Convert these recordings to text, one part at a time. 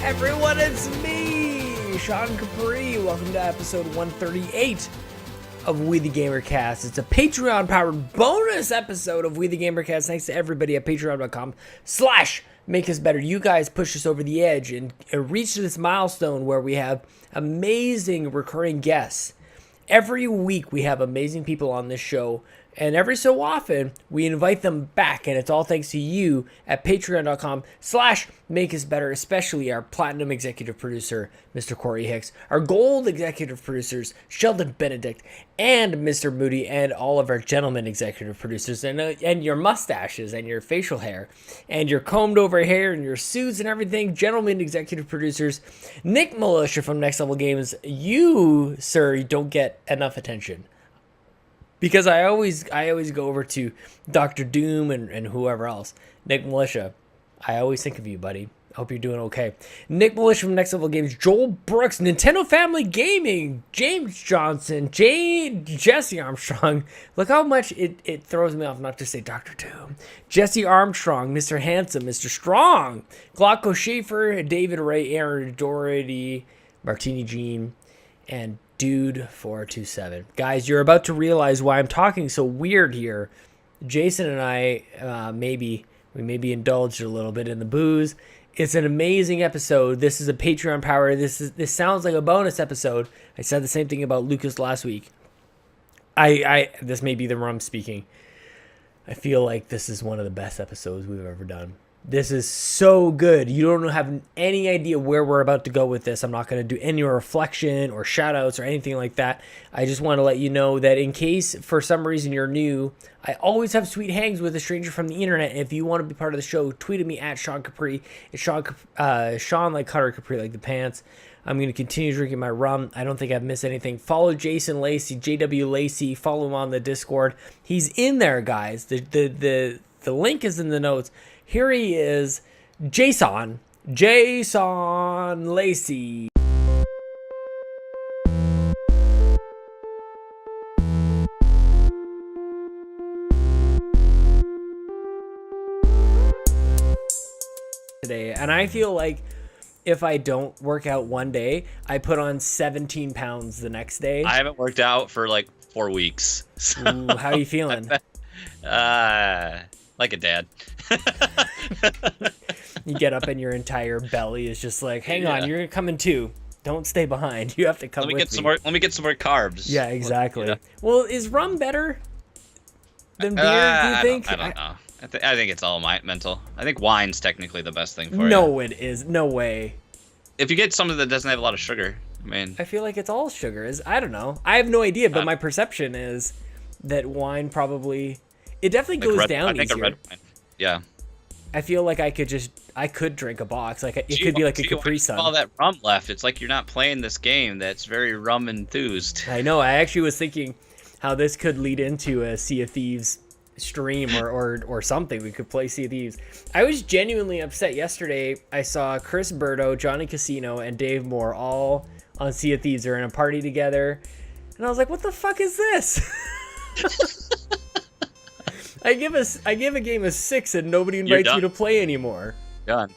Everyone, it's me, Sean Capri. Welcome to episode 138 of We the GamerCast. It's a Patreon-powered bonus episode of We the GamerCast. Thanks to everybody at patreon.com/makeusbetter. You guys push us over the edge and reach this milestone where we have amazing recurring guests. Every week we have amazing people on this show, and every so often we invite them back, and it's all thanks to you at patreon.com/makeusbetter, especially our platinum executive producer, Mr. Corey Hicks, our gold executive producers, Sheldon, Benedict, and Mr. Moody, and all of our gentlemen executive producers, and your mustaches and your facial hair and your combed over hair and your suits and everything, gentlemen executive producers, Nick Milicia from Next Level Games. You, sir, you don't get enough attention. Because I always go over to Dr. Doom and whoever else. Nick Milicia, I always think of you, buddy. I hope you're doing okay. Nick Milicia from Next Level Games, Joel Brooks, Nintendo Family Gaming, James Johnson, Jesse Armstrong. Look how much it throws me off not to say Dr. Doom. Jesse Armstrong, Mr. Handsome, Mr. Strong, Glauco, Shaffer, David Ray, Aaron, Doherty, Martini Jean, and Dude 427. Guys, you're about to realize why I'm talking so weird here. Jason and I maybe indulged a little bit in the booze. It's an amazing episode. This is a Patreon power. This sounds like a bonus episode. I said the same thing about Lucas last week. This may be the rum speaking. I feel like this is one of the best episodes we've ever done. This is so good. You don't have any idea where we're about to go with this. I'm not going to do any reflection or shout outs or anything like that. I just want to let you know that in case for some reason you're new, I always have sweet hangs with a stranger from the internet. And if you want to be part of the show, tweet at me at Sean Capri. It's Sean like Cutter, Capri like the pants. I'm going to continue drinking my rum. I don't think I've missed anything. Follow Jason Lacy, JW Lacy. Follow him on the Discord. He's in there, guys. The link is in the notes. Here he is, Jason Lacy. Today, and I feel like if I don't work out one day, I put on 17 pounds the next day. I haven't worked out for like 4 weeks. So. Ooh, how are you feeling? Like a dad. You get up and your entire belly is just like, hang on, you're coming too. Don't stay behind. You have to come with me. Let me get some more carbs. Yeah, exactly. Yeah. Well, is rum better than beer, do you think? I don't know. I think it's all mental. I think wine's technically the best thing for you. No, it is. No way. If you get something that doesn't have a lot of sugar, I mean... I feel like it's all sugar. I don't know. I have no idea, but my perception is that wine probably... It definitely goes down easier. I think a red wine. Yeah. I feel like I could drink a box. Like it could be like a Capri Sun. All that rum left. It's like you're not playing this game that's very rum enthused. I know. I actually was thinking how this could lead into a Sea of Thieves stream or something. We could play Sea of Thieves. I was genuinely upset yesterday. I saw Chris Berto, Johnny Casino, and Dave Moore all on Sea of Thieves. They're in a party together, and I was like, "What the fuck is this?" I give a game a 6 and nobody invites me to play anymore. Done.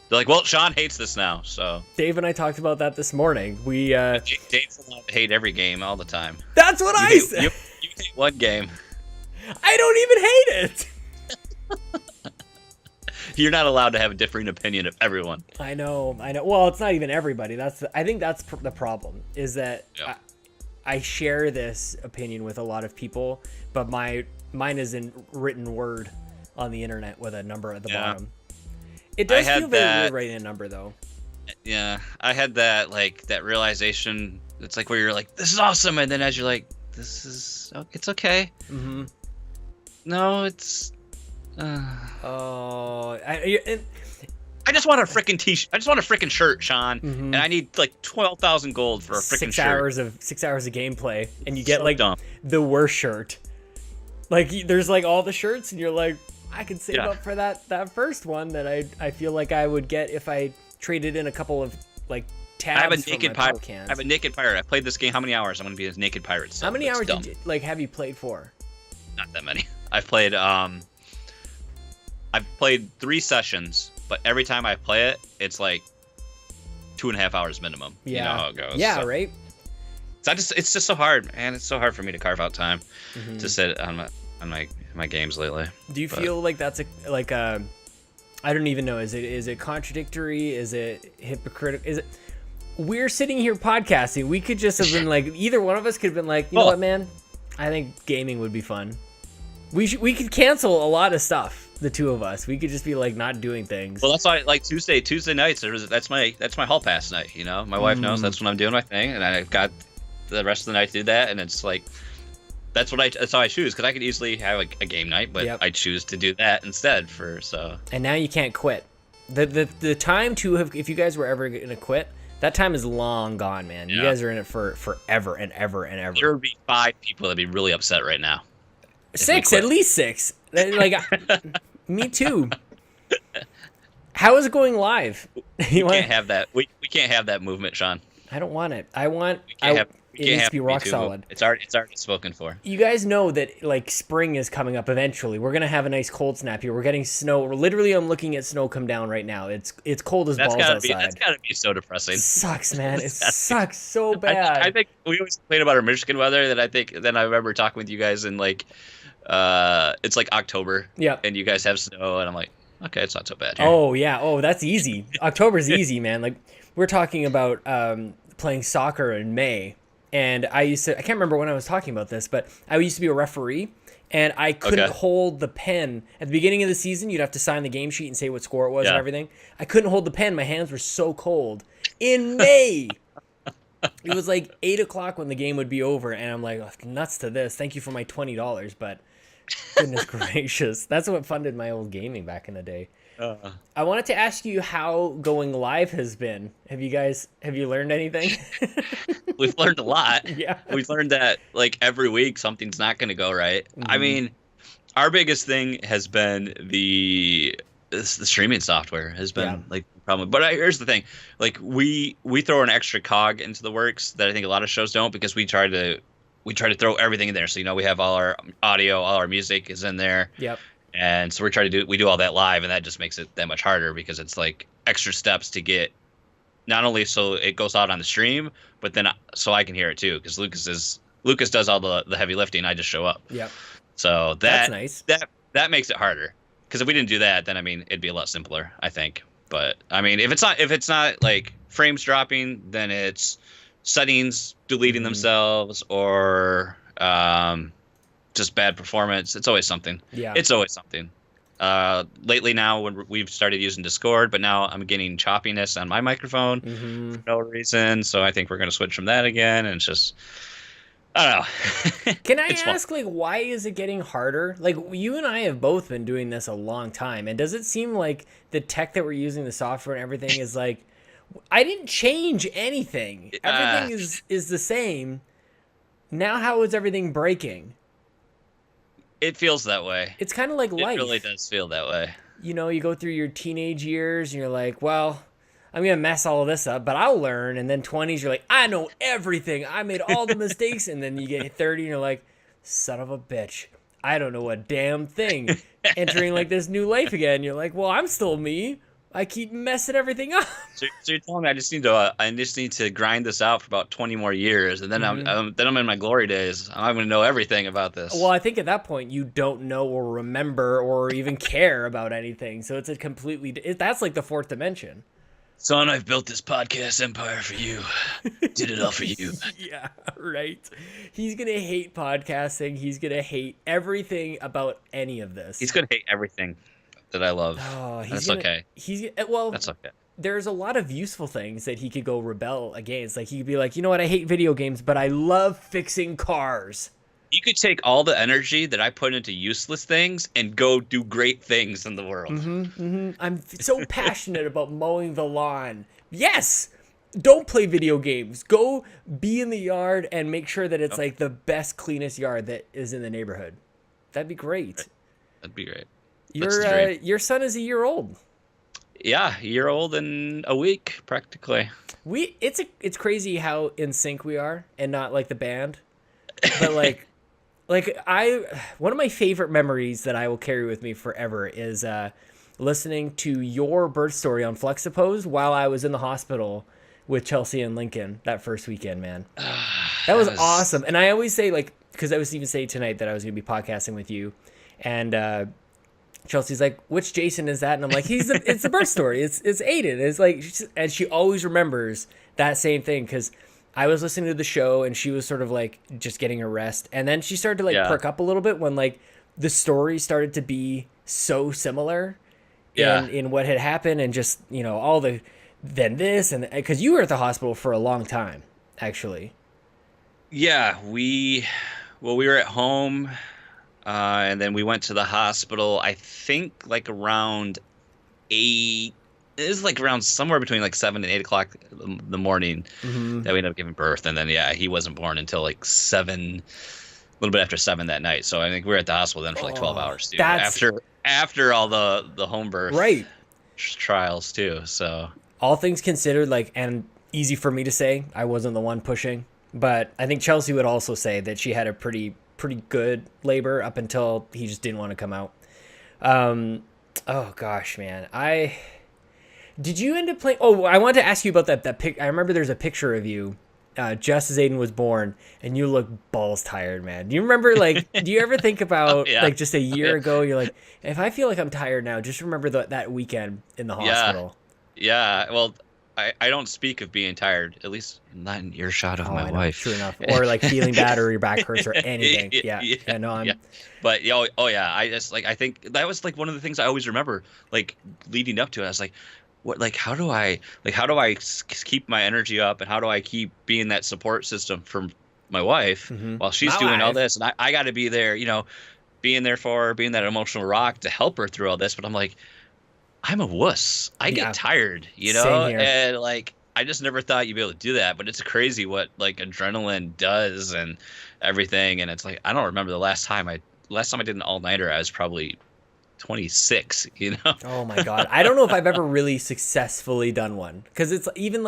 They're like, well, Sean hates this now, so. Dave and I talked about that this morning. Dave's allowed to hate every game all the time. That's what I said. You hate one game. I don't even hate it. You're not allowed to have a differing opinion of everyone. I know. Well, it's not even everybody. I think that's the problem. Is that I share this opinion with a lot of people, but mine is in written word on the internet with a number at the bottom. It does feel very weird writing a number, though. Yeah, I had that realization. It's like where you're like, this is awesome, and then as you're like, it's okay. Mm-hmm. No, it's. I just want a freaking t-shirt. I just want a freaking shirt, Sean, and I need like 12,000 gold for a freaking shirt. 6 hours of gameplay, and you get like the worst shirt. Like there's like all the shirts, and you're like, I could save up for that first one that I feel like I would get if I traded in a couple of like tabs. I have a naked pirate. I have a naked pirate. I played this game how many hours? I'm gonna be a naked pirate. So how many hours have you played for? Not that many. I've played I've played 3 sessions, but every time I play it, it's like 2.5 hours minimum. Yeah. You know how it goes. Yeah, so. right? So it's just so hard, man. It's so hard for me to carve out time to sit on my games lately. Do you feel like that's a I don't even know, is it contradictory? Is it hypocritical? Is it we're sitting here podcasting. We could just have been like, either one of us could have been like, you know what, man? I think gaming would be fun. We could cancel a lot of stuff. The two of us, we could just be like not doing things. Well, that's why like Tuesday nights. That's my hall pass night. You know, my wife knows that's when I'm doing my thing, and I've got the rest of the night to do that. And it's like that's how I choose, because I could easily have like a game night, but I choose to do that instead And now you can't quit. The time to have, if you guys were ever gonna quit, that time is long gone, man. You guys are in it for forever and ever and ever. There would be 5 people that'd be really upset right now. 6, at least 6. Like, me too. How is it going live? We can't have that. We can't have that movement, Sean. I don't want it. I want. It needs to be rock solid. It's already spoken for. You guys know that like spring is coming up eventually. We're gonna have a nice cold snap here. We're getting snow. Literally, I'm looking at snow come down right now. It's cold as balls outside. That's gotta be so depressing. It sucks, man. It sucks so bad. I think we always complain about our Michigan weather. Then I remember talking with you guys in like, it's like October. Yeah. And you guys have snow, and I'm like, okay, it's not so bad here. Oh yeah. Oh, that's easy. October's easy, man. Like we're talking about playing soccer in May. And I can't remember when I was talking about this, but I used to be a referee, and I couldn't hold the pen. At the beginning of the season, you'd have to sign the game sheet and say what score it was and everything. I couldn't hold the pen. My hands were so cold. In May, it was like 8 o'clock when the game would be over, and I'm like, oh, nuts to this. Thank you for my $20, but goodness gracious. That's what funded my old gaming back in the day. I wanted to ask you how going live has been. Have you learned anything? We've learned a lot. Yeah. We've learned that like every week something's not going to go right. I mean, our biggest thing has been the streaming software has been like the problem. But here's the thing. Like we throw an extra cog into the works that I think a lot of shows don't, because we try to throw everything in there. So, we have all our audio, all our music is in there. Yep. And so we do all that live, and that just makes it that much harder, because it's like extra steps to get, not only so it goes out on the stream, but then so I can hear it too, because Lucas does all the heavy lifting. I just show up. Yep. So that's nice. That makes it harder, because if we didn't do that, then it'd be a lot simpler, I think. But I mean, if it's not like frames dropping, then it's settings deleting themselves, or just bad performance. It's always something. Yeah. It's always something. Lately now, when we've started using Discord, but now I'm getting choppiness on my microphone for no reason. So I think we're going to switch from that again. And it's just, I don't know. Can I ask, like, why is it getting harder? Like, you and I have both been doing this a long time. And does it seem like the tech that we're using, the software and everything is like, I didn't change anything. Everything is the same. Now how is everything breaking? It feels that way. It's kind of like life. It really does feel that way. You go through your teenage years and you're like, well, I'm going to mess all of this up, but I'll learn. And then 20s, you're like, I know everything. I made all the mistakes. And then you get 30 and you're like, son of a bitch. I don't know a damn thing. Entering like this new life again. You're like, well, I'm still me. I keep messing everything up. So you're telling me I just need to grind this out for about 20 more years, and then I'm in my glory days. I'm going to know everything about this. Well, I think at that point you don't know or remember or even care about anything. So it's that's like the fourth dimension. Son, I've built this podcast empire for you. Did it all for you. Yeah, right. He's going to hate podcasting. He's going to hate everything about any of this. He's going to hate everything that I love. Oh, that's okay. That's okay. There's a lot of useful things that he could go rebel against. Like he could be like, you know what? I hate video games, but I love fixing cars. You could take all the energy that I put into useless things and go do great things in the world. I'm so passionate about mowing the lawn. Yes. Don't play video games. Go be in the yard and make sure that it's like the best, cleanest yard that is in the neighborhood. That'd be great. Right. That'd be great. Your son is a year old. Yeah, a year old in a week, practically. It's crazy how in sync we are, and not like the band, but like like one of my favorite memories that I will carry with me forever is listening to your birth story on Flexipose while I was in the hospital with Chelsea and Lincoln that first weekend, man. That was awesome. And I always say, like, because I was even saying tonight that I was going to be podcasting with you, and Chelsea's like, which Jason is that? And I'm like, it's the birth story. It's Aiden. It's like, and she always remembers that same thing because I was listening to the show and she was sort of like just getting her rest. And then she started to like perk up a little bit when like the story started to be so similar in what had happened and just, you know, all the, then this and because you were at the hospital for a long time, actually. Yeah, we were at home and then we went to the hospital, I think like around 8. It was like around somewhere between like 7 and 8 o'clock in the morning that we ended up giving birth. And then, he wasn't born until like 7, a little bit after 7 that night. So I think we were at the hospital then for like 12 hours too. After all the home birth trials too. So all things considered, like, and easy for me to say, I wasn't the one pushing, but I think Chelsea would also say that she had a pretty good labor up until he just didn't want to come out. Oh gosh, man. Did you end up playing? Oh, I wanted to ask you about that pic. I remember there's a picture of you just as Aiden was born, and you look balls tired, man. Do you remember, like, do you ever think about, like, just a year ago, you're like, if I feel like I'm tired now, just remember that weekend in the hospital. Yeah, well, I don't speak of being tired, at least not in earshot of my wife. True enough. Or, like, feeling bad or your back hurts or anything. But, I just, like, I think that was, like, one of the things I always remember, like, leading up to it. I was like, what, like, how do I keep my energy up, and how do I keep being that support system for my wife while she's doing all this, and I got to be there, you know, being there for her, being that emotional rock to help her through all this. But I'm like, I'm a wuss. I get tired, you know, and like I just never thought you'd be able to do that. But it's crazy what like adrenaline does and everything. And it's like I don't remember the last time I did an all-nighter. I was probably 26, you know. Oh my god, I don't know if I've ever really successfully done one, because it's even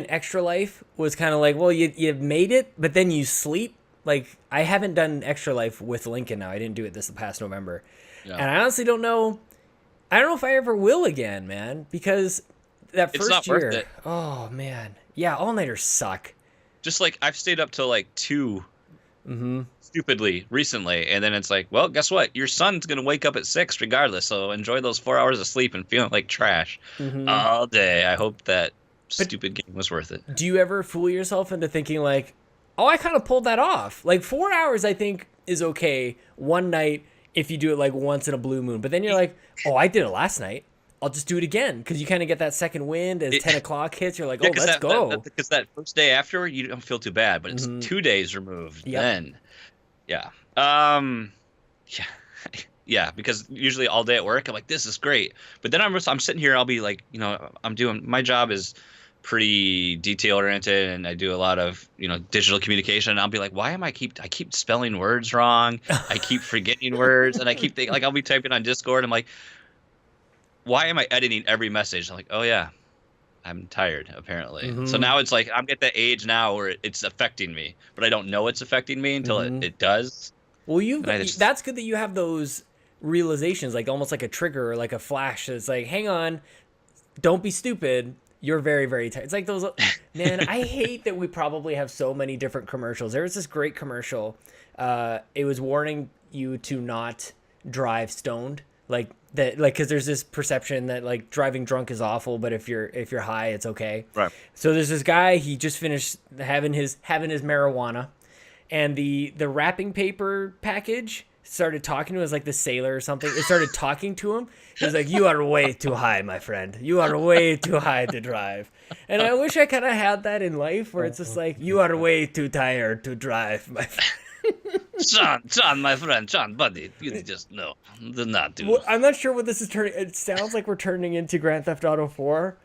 Extra Life was kind of like, well, you made it, but then you sleep. Like, I haven't done Extra Life with Lincoln now. I didn't do it this past November, and I honestly don't know. I don't know if I ever will again, man, because that first it's not year. Worth it. Oh man, yeah, all-nighters suck. Just like I've stayed up till like 2. Stupidly recently, and then it's like, well, guess what, your son's gonna wake up at 6 regardless, so enjoy those 4 hours of sleep and feeling like trash all day. I hope that stupid game was worth it. Do you ever fool yourself into thinking like, oh, I kind of pulled that off? Like 4 hours I think is okay one night if you do it like once in a blue moon, but then you're like, oh, I did it last night, I'll just do it again, because you kind of get that second wind as 10 o'clock hits. You're like, let's go. Because that first day after, you don't feel too bad, but it's 2 days removed. Then, because usually all day at work, I'm like, this is great. But then I'm sitting here, I'll be like, you know, my job is pretty detail oriented, and I do a lot of, you know, digital communication. And I'll be like, why am I keep spelling words wrong? I keep forgetting words, and I keep thinking, like, I'll be typing on Discord. I'm like, why am I editing every message? I'm like, oh yeah, I'm tired apparently. So now it's like I'm at that age now where it's affecting me, but I don't know it's affecting me until it does. Well, that's good that you have those realizations, like almost like a trigger or like a flash. It's like, hang on, don't be stupid. You're very, very tired. It's like those, man, I hate that we probably have so many different commercials. There was this great commercial. It was warning you to not drive stoned. Like that, like, because there's this perception that like driving drunk is awful, but if you're high, it's okay. Right. So there's this guy. He just finished having his marijuana, and the wrapping paper package started talking to us, like the sailor or something. It started talking to him. He was like, "You are way too high, my friend. You are way too high to drive." And I wish I kind of had that in life, where it's just like, "You are way too tired to drive, my friend." John, my friend, John, buddy, you just do not do. Well, I'm not sure what this is turning. It sounds like we're turning into Grand Theft Auto 4.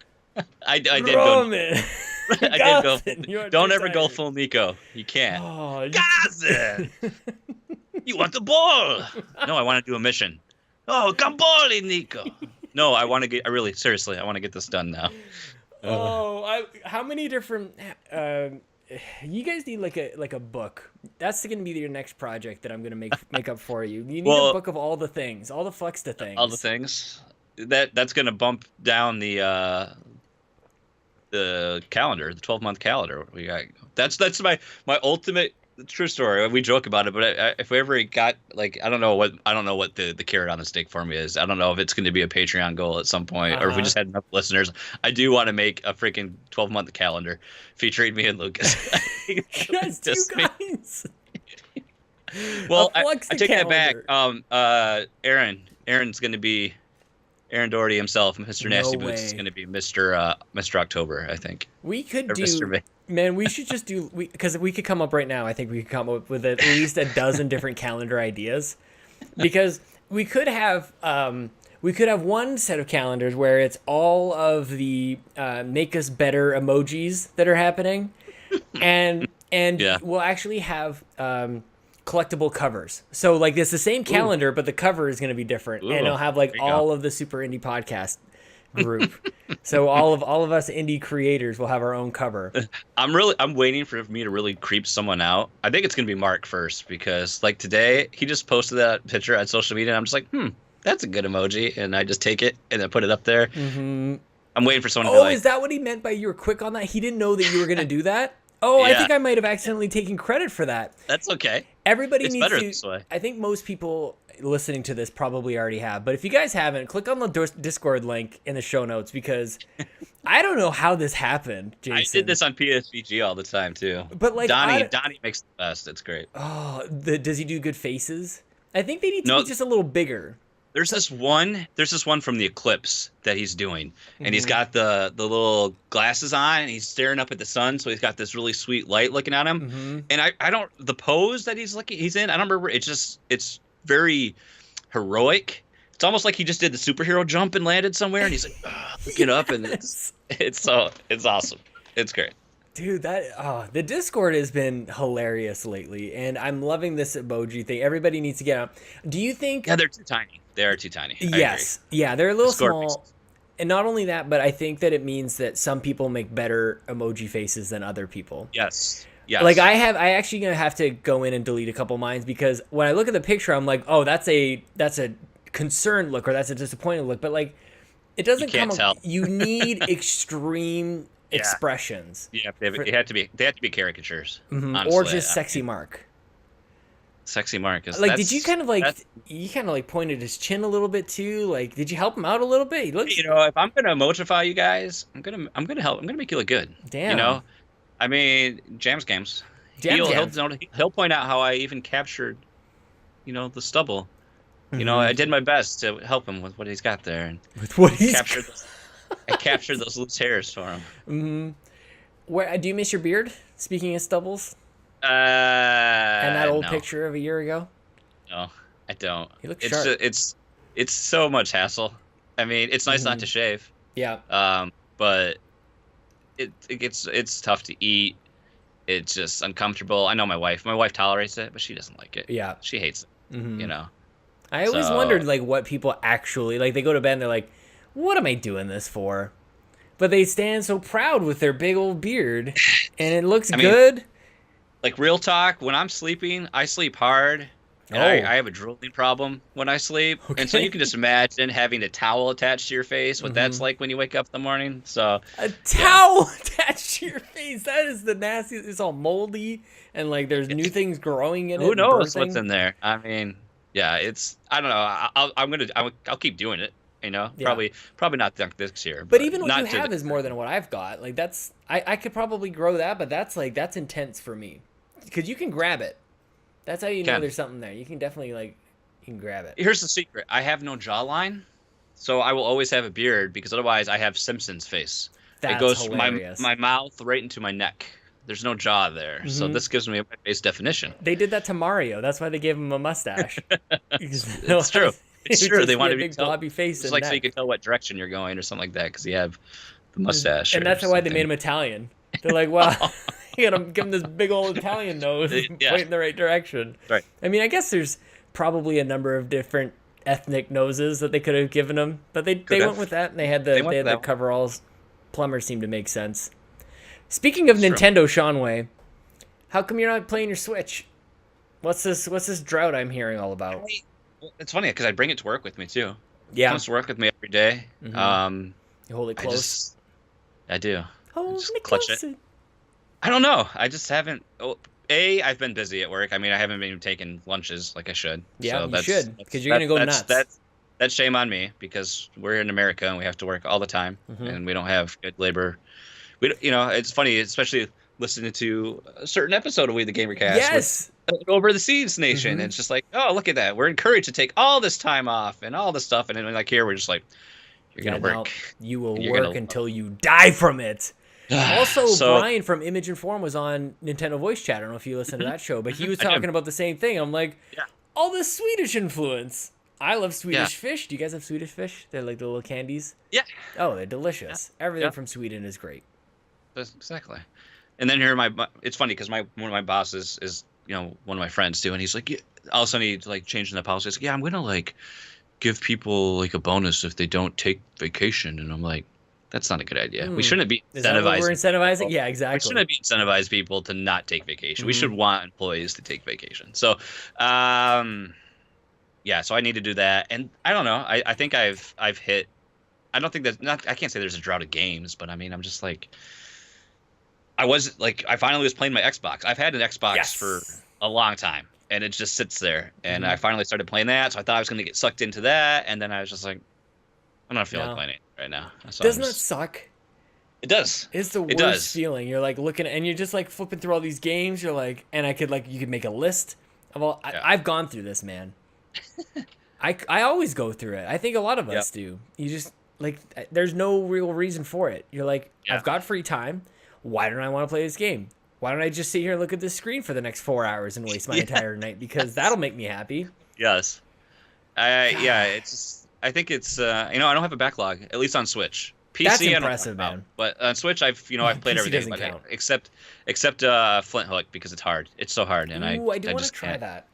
I did Roman. go. I did go. Don't ever go full Nico. You can't. Oh, Gazen! You want the ball? No, I want to do a mission. Oh, come balling, Nico. No, I want to get. Seriously, I want to get this done now. How many different You guys need like a book. That's going to be your next project that I'm going to make up for you. You need a book of all the things, all the Flex-ta things. All the things. That's going to bump down the calendar, the 12-month calendar. We got that's my ultimate true story. We joke about it, but if we ever got like I don't know what the carrot on the stick for me is. I don't know if it's going to be a Patreon goal at some point, or if we just had enough listeners. I do want to make a freaking 12-month calendar featuring me and Lucas. Just you guys. Well, I take that back. Aaron's going to be Aaron Doherty himself, Mr. Nasty Boots, is going to be Mr. October, I think. We could man, we should just do, because we could come up right now, I think we could come up with at least a dozen different calendar ideas. Because we could have one set of calendars where it's all of the make us better emojis that are happening. And we'll actually have collectible covers. So like it's the same calendar, but the cover is going to be different. And it'll have like all of the Super Indie Podcast group. So all of us indie creators will have our own cover. I'm waiting for me to really creep someone out. I think it's going to be Mark first, because like today he just posted that picture on social media and I'm just like, that's a good emoji, and I just take it and then put it up there. I'm waiting for someone to be like, is that what he meant by you were quick on that? He didn't know that you were going to do that? Oh, yeah. I think I might have accidentally taken credit for that. That's okay. Everybody it's needs better to. This way. I think most people listening to this probably already have. But if you guys haven't, click on the Discord link in the show notes, because I don't know how this happened, Jason. I did this on PSVG all the time, too. But like Donnie makes the best. It's great. Oh, does he do good faces? I think they need to be just a little bigger. There's this one from the Eclipse that he's doing, and he's got the little glasses on, and he's staring up at the sun, so he's got this really sweet light looking at him. And I don't, the pose that he's in, I don't remember. It's very heroic. It's almost like he just did the superhero jump and landed somewhere, and he's like looking up, and it's awesome. It's great. Dude, the Discord has been hilarious lately, and I'm loving this emoji thing. Everybody needs to get out. Do you think? Yeah, they're too tiny. They are too tiny. Yes. Yeah, they're a little small. And not only that, but I think that it means that some people make better emoji faces than other people. Yes. Like I actually gonna have to go in and delete a couple mines, because when I look at the picture, I'm like, oh, that's a concerned look, or that's a disappointed look. But like, it doesn't come. You need extreme expressions. Yeah, they have to be caricatures, honestly, or just sexy Mark. Sexy Mark is like. Did you kind of like pointed his chin a little bit too? Like, did you help him out a little bit? He looks. If I'm gonna emojify you guys, I'm gonna help. I'm gonna make you look good. Damn. I mean, Jams Games. He'll point out how I even captured, the stubble. I did my best to help him with what he's got there, and with what he's I captured those loose hairs for him. Where do you miss your beard? Speaking of stubbles. And that old picture of a year ago? No, I don't. He looks sharp. It's so much hassle. I mean, it's nice not to shave. Yeah. But it's tough to eat. It's just uncomfortable. I know my wife tolerates it, but she doesn't like it. Yeah. She hates it. I always wondered like what people actually like. They go to bed and they're like, "What am I doing this for?" But they stand so proud with their big old beard, and it looks good. Like, real talk, when I'm sleeping, I sleep hard, and I have a drooling problem when I sleep. Okay. And so you can just imagine having a towel attached to your face, what that's like when you wake up in the morning. So a towel attached to your face, that is the nastiest. It's all moldy, and like there's new things growing in it. Who knows what's in there? I mean, yeah, I don't know. I'll keep doing it. Probably not this year. But even what you have is more than what I've got. Like I could probably grow that, but that's intense for me, because you can grab it. That's how you know there's something there. You can definitely you can grab it. Here's the secret: I have no jawline, so I will always have a beard, because otherwise I have Simpson's face. That's it goes hilarious. my mouth right into my neck. There's no jaw there, so this gives me a face definition. They did that to Mario. That's why they gave him a mustache. It's true. It's true. They want to be a big blobby face. It's like so you can tell what direction you're going or something like that, because you have the mustache. And that's why they made him Italian. They're like, wow, you gotta give him this big old Italian nose, point in the right direction. Right. I mean, I guess there's probably a number of different ethnic noses that they could have given him, but they went with that, and they had the coveralls. Plumber seemed to make sense. Speaking of Nintendo, Seanway, How come you're not playing your Switch? What's this drought I'm hearing all about? It's funny because I bring it to work with me too. It Yeah. comes to work with me every day. You hold it close. I do. Hold Just me clutch close. it. I don't know. I just haven't. I've been busy at work. I mean, I haven't been taking lunches like I should. Yeah, so you should, because you're gonna go nuts. That's shame on me because we're in America and we have to work all the time and we don't have good labor. It's funny, especially listening to a certain episode of We the GamerCast. Yes. Over the Seas Nation. And it's just like, oh, look at that. We're encouraged to take all this time off and all this stuff. And then like here, we're just like, you're gonna work. You will work until you die from it. Also, Brian from Image and Form was on Nintendo Voice Chat. I don't know if you listened to that show, but he was talking about the same thing. I'm like, all this Swedish influence. I love Swedish fish. Do you guys have Swedish fish? They're like the little candies. Yeah. Oh, they're delicious. Yeah. Everything from Sweden is great. Exactly. And then here, it's funny because one of my bosses is one of my friends too, and he's like, all of a sudden he's like changing the policy. He's like, I'm gonna like give people like a bonus if they don't take vacation, and I'm like, that's not a good idea. We shouldn't be incentivizing. Is that what we're incentivizing? People. Yeah, exactly. We shouldn't be incentivize people to not take vacation. We should want employees to take vacation. So, so I need to do that. And I don't know. I think I've hit. I don't think I can't say there's a drought of games, but I mean, I'm just like, I finally was playing my Xbox. I've had an Xbox for a long time, and it just sits there. And I finally started playing that, so I thought I was going to get sucked into that, and then I was just like, I don't feel like playing it right now. So doesn't that suck? It does. It's the worst feeling. You're like looking at, and you're just like flipping through all these games. You're like, and you could make a list of all. I've gone through this, man. I always go through it. I think a lot of us do. You just like, there's no real reason for it. You're like, I've got free time. Why don't I want to play this game? Why don't I just sit here and look at this screen for the next 4 hours and waste my entire night? Because that'll make me happy. Yes. It's just, I think it's I don't have a backlog, at least on Switch. PC, that's impressive, man. But on Switch, I've played everything, except Flint Hook because it's hard. It's so hard, and I do want to try that.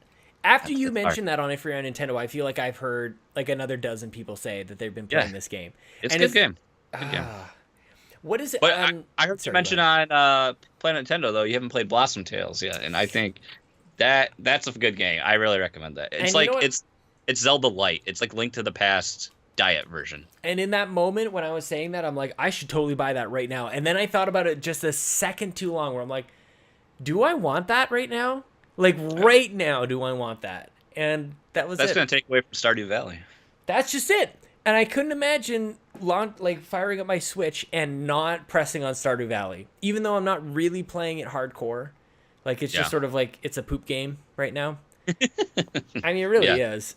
After you mentioned that on If You're on Nintendo, I feel like I've heard like another dozen people say that they've been playing this game. It's a good game. Good game. What is it? But I heard you mention on Planet Nintendo though you haven't played Blossom Tales yet, and I think that's a good game. I really recommend that. It's like it's Zelda Light. It's like Link to the Past diet version. And in that moment when I was saying that, I'm like, I should totally buy that right now. And then I thought about it just a second too long, where I'm like, do I want that right now? Like right now, do I want that? And that's going to take away from Stardew Valley. That's just it. And I couldn't imagine firing up my Switch and not pressing on Stardew Valley, even though I'm not really playing it hardcore. Like it's just sort of like it's a poop game right now. I mean, it really is.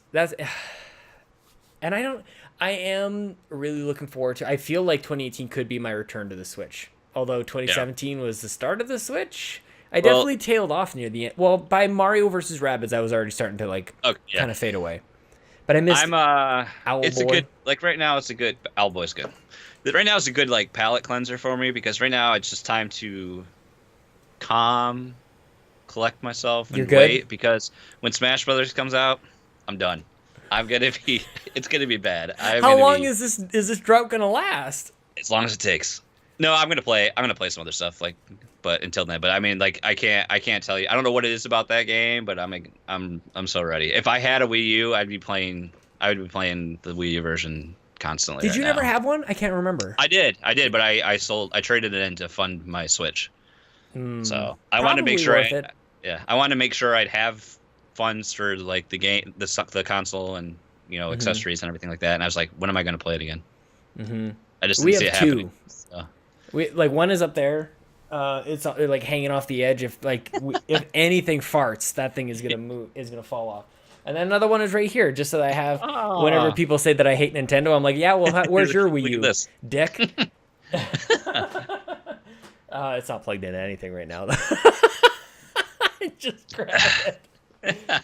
And I am really looking forward to. I feel like 2018 could be my return to the Switch. Although 2017 was the start of the Switch. I definitely tailed off near the end. Well, by Mario vs. Rabbids, I was already starting to kind of fade away. But I missed Owl it's Boy. A good, right now it's a good, Owl Boy's good. Right now it's a good palate cleanser for me because right now it's just time to collect myself and wait, because when Smash Brothers comes out, I'm done. It's gonna be bad. How long is this drought gonna last? As long as it takes. No, I'm gonna play some other stuff but until then. But I mean, I can't tell you. I don't know what it is about that game, but I'm so ready. If I had a Wii U, I would be playing the Wii U version constantly. Did you never have one? I can't remember. I did, but I traded it in to fund my Switch. So I wanted to make sure I wanted to make sure I'd have funds for the game, the console, and accessories and everything like that. And I was like, when am I going to play it again? I just didn't see it happening. We one is up there. It's hanging off the edge. If if anything farts, that thing is gonna fall off. And then another one is right here, just so that I have. Whenever people say that I hate Nintendo, I'm like, yeah, well, where's your Wii U, dick? It's not plugged into anything right now. I just grabbed it.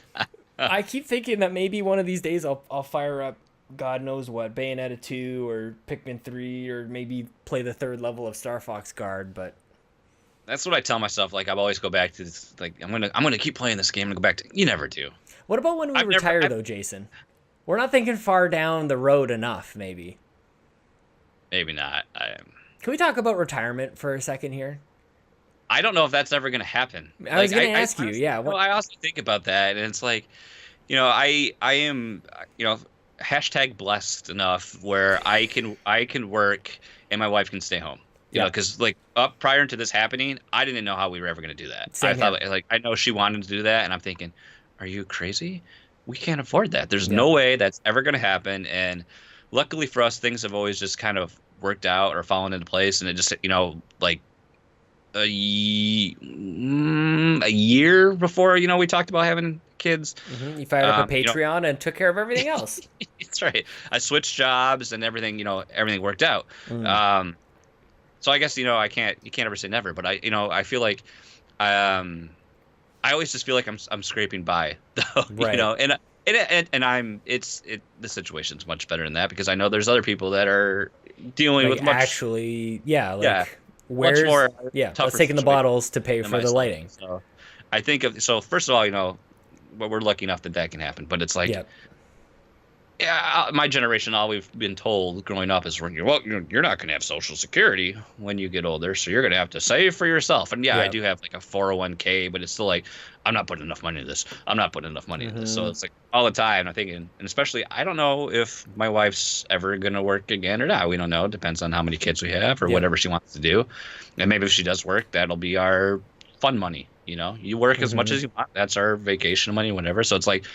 I keep thinking that maybe one of these days I'll fire up God knows what, Bayonetta 2 or Pikmin 3, or maybe play the third level of Star Fox Guard, but that's what I tell myself. I always go back to this, I'm gonna keep playing this game and go back to. You never do. What about when we retire though, Jason? We're not thinking far down the road enough, maybe. Maybe not. Can we talk about retirement for a second here? I don't know if that's ever going to happen. I was going to ask you, yeah. Well, I also think about that, and it's like, I am, hashtag blessed enough where I can work and my wife can stay home. You know, because like up prior to this happening, I didn't know how we were ever going to do that. I thought like I know she wanted to do that, and I'm thinking, are you crazy? We can't afford that. There's no way that's ever going to happen. And luckily for us, things have always just kind of worked out or fallen into place, and it just like a year before we talked about having kids. You fired up a Patreon and took care of everything else. That's right. I switched jobs and everything. Everything worked out. So I guess you can't ever say never, but I feel like I always just feel like I'm scraping by though. Right. The situation's much better than that because I know there's other people that are dealing with much much more let's take in the bottles to pay for the lighting. So I think first of all, but we're lucky enough that can happen, but it's like my generation, all we've been told growing up is, you're not going to have Social Security when you get older, so you're going to have to save for yourself. And I do have like a 401k, but it's still like, I'm not putting enough money into this. I'm not putting enough money into this. So it's like all the time I'm thinking, and especially, I don't know if my wife's ever going to work again or not. We don't know. It depends on how many kids we have or whatever she wants to do. And maybe if she does work, that'll be our fun money. You work as much as you want. That's our vacation money, whatever. So it's like,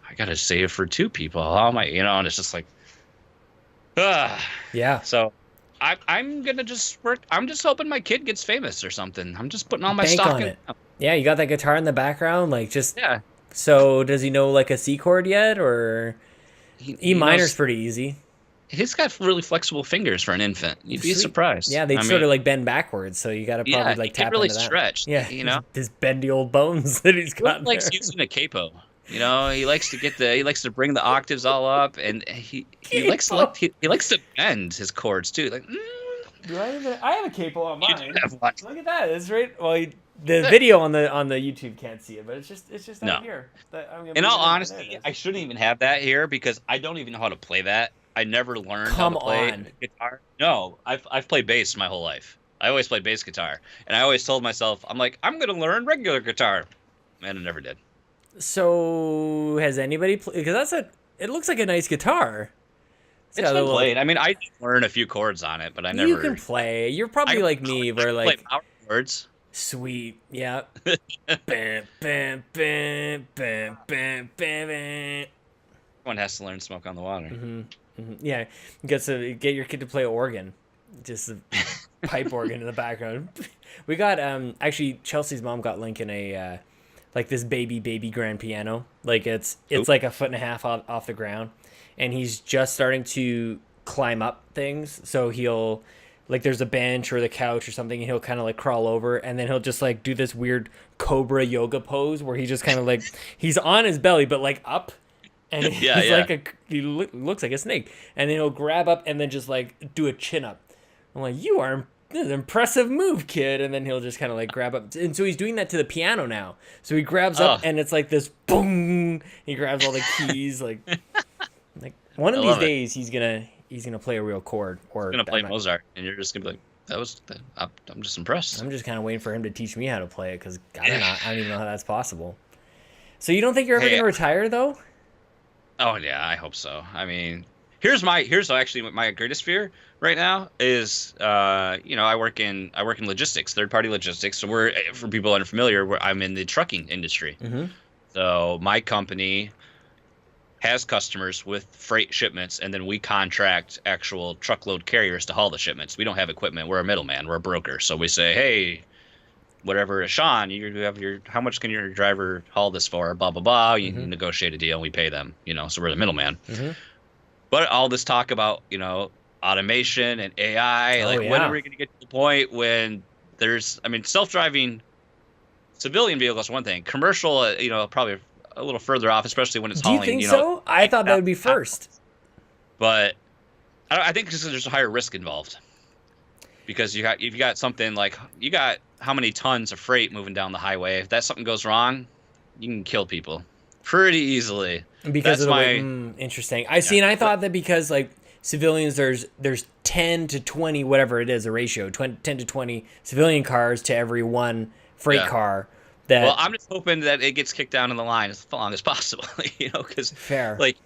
I gotta save for two people. How am I? And it's just like, So I'm gonna just work. I'm just hoping my kid gets famous or something. I'm just putting all my stock in it. Yeah, you got that guitar in the background, like just. Yeah. So does he know like a C chord yet, or E minor's pretty easy? He's got really flexible fingers for an infant. You'd be surprised. Yeah, they sort of like bend backwards, so you got to probably like tap really into that. Stretch. Yeah, his bendy old bones that he's got. He likes using a capo. He likes to bring the octaves all up, and he likes to bend his chords too. Like, do I have a capo on mine? Look at that. That's right. Well, the video on the YouTube can't see it, but it's just out here. In all honesty, I shouldn't even have that here because I don't even know how to play that. I never learned how to play guitar. No, I've played bass my whole life. I always played bass guitar, and I always told myself, I'm gonna learn regular guitar, and I never did. So has anybody played? Because it looks like a nice guitar. It's been played. I mean, I did learn a few chords on it, but I never. You can play. You're probably like me, where like play power chords. Sweet, yeah. Bam, bam, bam, bam, bam, bam. One has to learn "Smoke on the Water." Yeah, get your kid to play organ, just a pipe organ in the background. We got actually Chelsea's mom got Lincoln a like this baby grand piano. Like it's like 1.5 foot off the ground, and he's just starting to climb up things. So he'll like there's a bench or the couch or something, and he'll kind of like crawl over, and then he'll just like do this weird cobra yoga pose where he just kind of like he's on his belly but like up. And he looks like a snake, and then he'll grab up and then just like do a chin up. I'm like, this is an impressive move, kid. And then he'll just kind of like grab up, and so he's doing that to the piano now. So he grabs up, and it's like this boom. He grabs all the keys, like one of these days he's gonna play a real chord, or he's gonna play Mozart, and you're just gonna be like, I'm just impressed. I'm just kind of waiting for him to teach me how to play it because I don't even know how that's possible. So you don't think you're ever gonna retire though? Oh yeah, I hope so. I mean, here's actually my greatest fear right now is I work in logistics, third-party logistics. So for people unfamiliar, I'm in the trucking industry. So my company has customers with freight shipments, and then we contract actual truckload carriers to haul the shipments. We don't have equipment. We're a middleman. We're a broker. So we say, hey, whatever, Sean, you have how much can your driver haul this for? Blah blah blah. You negotiate a deal, and we pay them. So we're the middleman. But all this talk about automation and AI, when are we going to get to the point when self-driving civilian vehicles is one thing, commercial, probably a little further off, especially when it's hauling. Do you think so? I thought that would be first. But I think because there's a higher risk involved. Because you got something like how many tons of freight moving down the highway. If that something goes wrong, you can kill people pretty easily. Because interesting. I thought that because like civilians, there's 10 to 20, whatever it is, a ratio, 10 to 20 civilian cars to every one freight car. Well, I'm just hoping that it gets kicked down in the line as long as possible, because fair. Like,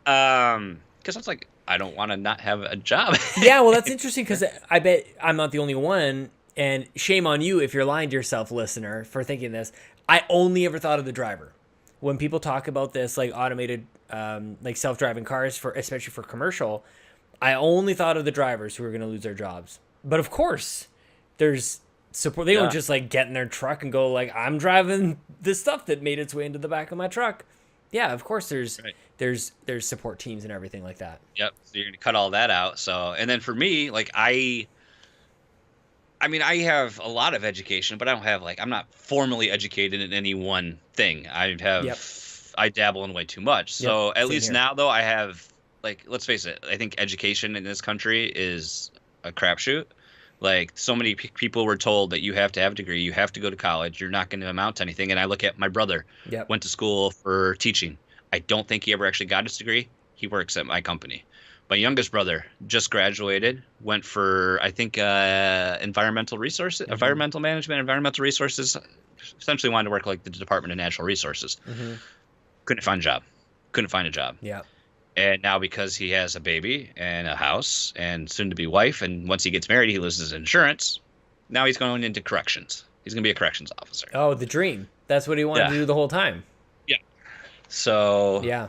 because it's like I don't want to not have a job. Yeah, well, that's interesting because I bet I'm not the only one, and shame on you if you're lying to yourself, listener, for thinking this. I only ever thought of the driver. When people talk about this, like automated, like self-driving cars, especially for commercial, I only thought of the drivers who are going to lose their jobs. But of course, there's support. They don't just like get in their truck and go like, I'm driving the stuff that made its way into the back of my truck. Yeah, of course there's support teams and everything like that. Yep. So you're gonna cut all that out. So, and then for me, like I mean, I have a lot of education, but I don't have I'm not formally educated in any one thing. I dabble in way too much. So at least now though, I have let's face it, I think education in this country is a crapshoot. Like so many people were told that you have to have a degree, you have to go to college, you're not going to amount to anything. And I look at my brother, went to school for teaching. I don't think he ever actually got his degree. He works at my company. My youngest brother just graduated, went for, I think, environmental resources, environmental management, environmental resources, essentially wanted to work like the Department of Natural Resources. Couldn't find a job. Yeah. And now because he has a baby and a house and soon-to-be wife, and once he gets married, he loses his insurance. Now he's going into corrections. He's going to be a corrections officer. Oh, the dream. That's what he wanted to do the whole time. Yeah. So. Yeah.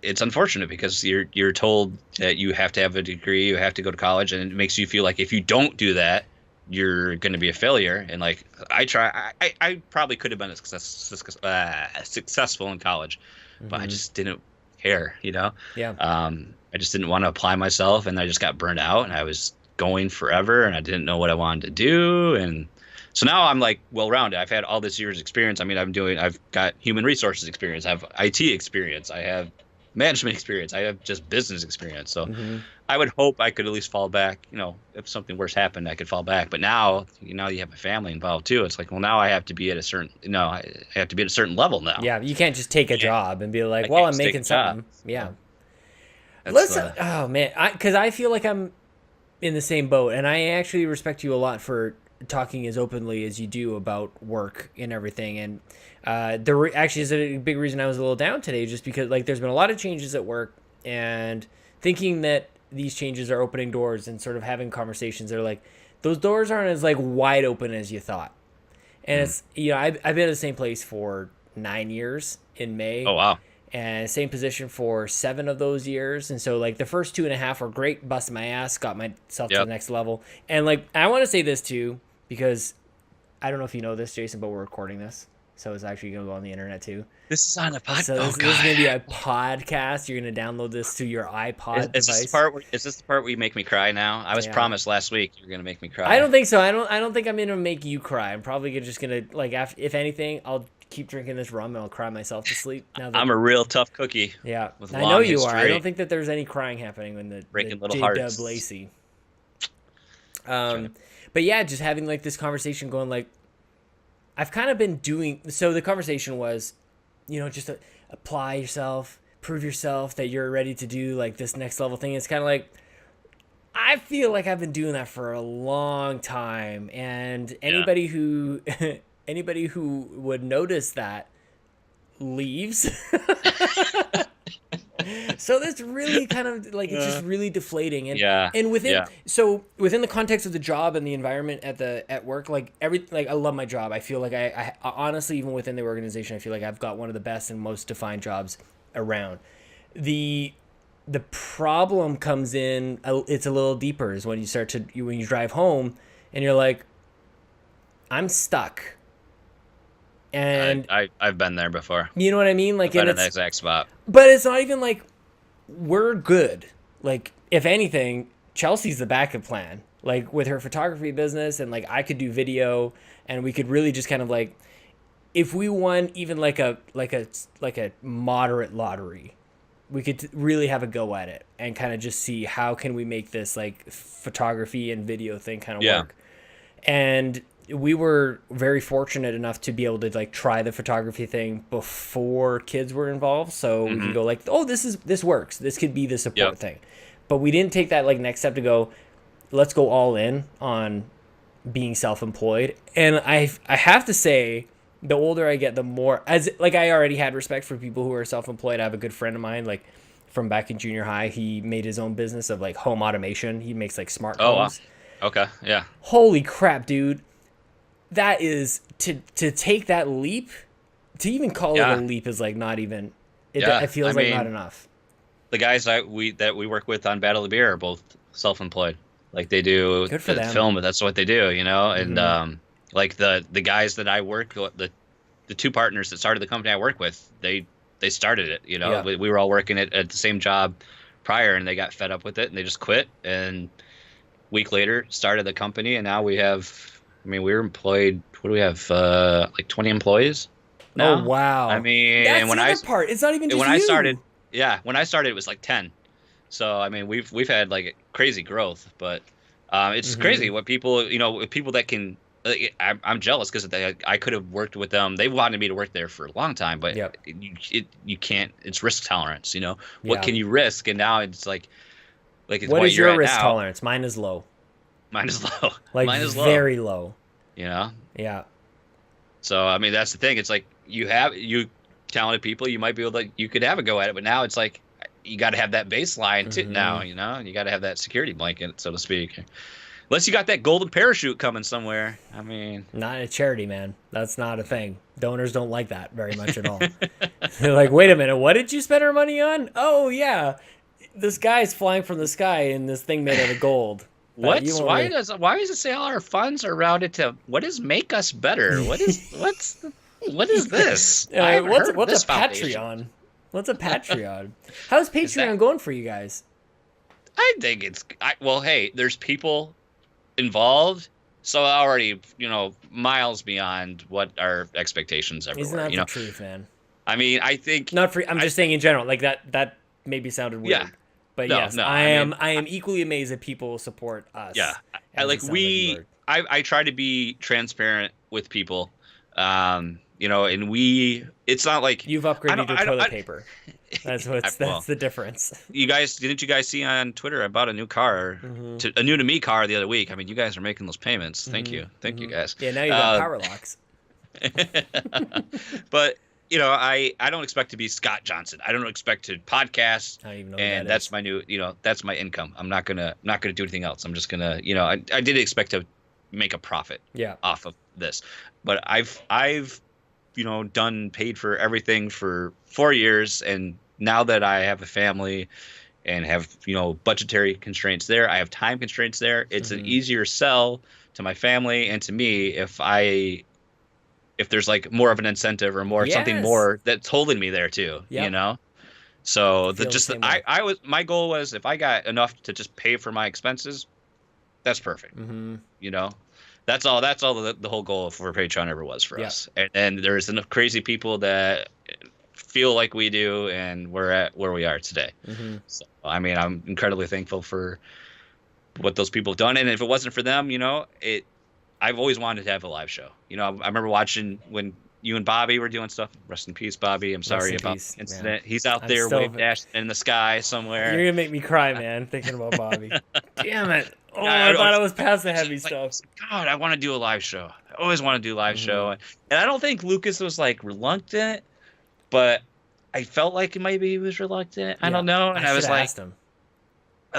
It's unfortunate because you're told that you have to have a degree, you have to go to college, and it makes you feel like if you don't do that, you're going to be a failure. And I probably could have been successful in college, but I just didn't care, Yeah. I just didn't want to apply myself, and I just got burned out, and I was going forever, and I didn't know what I wanted to do, and so now I'm well-rounded. I've had all this years experience. I mean, I've got human resources experience. I have IT experience. I have management experience. I have just business experience. So I would hope I could at least fall back, if something worse happened, I could fall back. But now, you have a family involved too. It's now I have to be at a certain, I have to be at a certain level now. Yeah. You can't just take a job and be like, well, I'm making something. Yeah. Oh man. Cause I feel like I'm in the same boat, and I actually respect you a lot for talking as openly as you do about work and everything. And there actually is a big reason I was a little down today, just because there's been a lot of changes at work, and thinking that these changes are opening doors and sort of having conversations that are those doors aren't as wide open as you thought. And it's, I've been at the same place for 9 years in May. Oh, wow. And same position for 7 of those years. And so the first 2.5 were great, busted my ass, got myself to the next level. And I want to say this too, because I don't know if you know this, Jason, but we're recording this, so it's actually going to go on the internet too. This is on a podcast. So this is going to be a podcast. You're going to download this to your iPod device. Is this the part where you make me cry now? I was promised last week you were going to make me cry. I don't think so. I don't think I'm going to make you cry. I'm probably just going to, if anything, I'll keep drinking this rum and I'll cry myself to sleep. I'm a real tough cookie. Yeah, with I know you are. I don't think that there's any crying happening when the breaking little J-Dub hearts. Lacy. But yeah, just having this conversation going I've kind of been doing, so the conversation was, just apply yourself, prove yourself that you're ready to do this next level thing. It's kind of I feel like I've been doing that for a long time, and anybody who would notice that leaves. So that's really kind of it's just really deflating, and within the context of the job and the environment at work, I love my job. I feel like I honestly, even within the organization, I feel like I've got one of the best and most defined jobs around. The problem comes in, it's a little deeper, is when you drive home and you're like, I'm stuck. And I've been there before. You know what I mean? I've been in that exact spot. But it's not even we're good. If anything, Chelsea's the backup plan. With her photography business, and I could do video, and we could really just kind of if we won even a moderate lottery, we could really have a go at it and kind of just see how can we make this photography and video thing kind of work. And we were very fortunate enough to be able to like try the photography thing before kids were involved, so we could go like, oh, this works. This could be the support thing. But we didn't take that like next step to go, let's go all in on being self-employed. And I have to say, the older I get, the more, as like I already had respect for people who are self-employed. I have a good friend of mine, like from back in junior high, he made his own business of like home automation. He makes like smart homes. Wow. Okay, yeah. Holy crap, dude. That is, to take that leap, to even call it a leap is like not even, it feels like not enough. The guys that we work with on Battle of the Beer are both self-employed. Like they do Good for them. film, but that's what they do, you know? And like the guys that I work, the two partners that started the company I work with, they started it, you know? Yeah. We were all working at the same job prior, and they got fed up with it and they just quit, and week later started the company, and now we have, I mean, we were employed, what do we have, like 20 employees now? Oh, wow. I mean, that's and when the other part. It's not even just when I started, when I started, it was like 10. So, I mean, we've had like crazy growth, but it's crazy what people, you know, people that can, I'm jealous because I could have worked with them. They wanted me to work there for a long time, but you can't, it's risk tolerance, you know, what can you risk? And now it's like it's what is your risk tolerance? Mine is low. Mine is low. Like mine is very low. You know? Yeah. So, I mean, that's the thing. It's like you talented people, you might be able to, you could have a go at it, but now it's like you got to have that baseline too now, you know? You got to have that security blanket, so to speak. Unless you got that golden parachute coming somewhere. I mean, not a charity, man. That's not a thing. Donors don't like that very much at all. They're like, wait a minute, what did you spend our money on? Oh, yeah. This guy's flying from the sky in this thing made out of gold. Why does it say all our funds are routed to what is make us better? What is what is this? What's a Patreon? What's a Patreon? How's Patreon going for you guys? I think well, hey, there's people involved, so already, you know, miles beyond what our expectations ever Isn't were. That you the know? Truth, man. I mean, I think not for. I'm just saying in general, like that maybe sounded weird. Yeah. But yes, I am equally amazed that people will support us. Yeah, I try to be transparent with people, you know, and it's not like you've upgraded your toilet paper. That's the difference. Didn't you guys see on Twitter? I bought a new car, a new to me car the other week. I mean, you guys are making those payments. Thank you, you guys. Yeah, now you got power locks. But. You know, I don't expect to be Scott Johnson. I don't expect to podcast, I don't even know and that's my new, you know, that's my income. I'm not gonna do anything else. I'm just gonna, you know, I did expect to make a profit, off of this, but I've, you know, paid for everything for 4 years, and now that I have a family, and have, you know, budgetary constraints there, I have time constraints there. It's an easier sell to my family and to me if there's like more of an incentive or more something more that's holding me there too, you know? So my goal was, if I got enough to just pay for my expenses, that's perfect. You know, that's all the whole goal for Patreon ever was for us. And there's enough crazy people that feel like we do, and we're at where we are today. So, I mean, I'm incredibly thankful for what those people have done. And if it wasn't for them, you know, I've always wanted to have a live show. You know, I remember watching when you and Bobby were doing stuff. Rest in peace, Bobby. I'm sorry about the incident. Man. He's out there wave dashing in the sky somewhere. You're going to make me cry, man, thinking about Bobby. Damn it. Oh, I thought I was past the heavy stuff. God, I want to do a live show. I always want to do a live show. And I don't think Lucas was like reluctant, but I felt like maybe he was reluctant. I don't know. And I was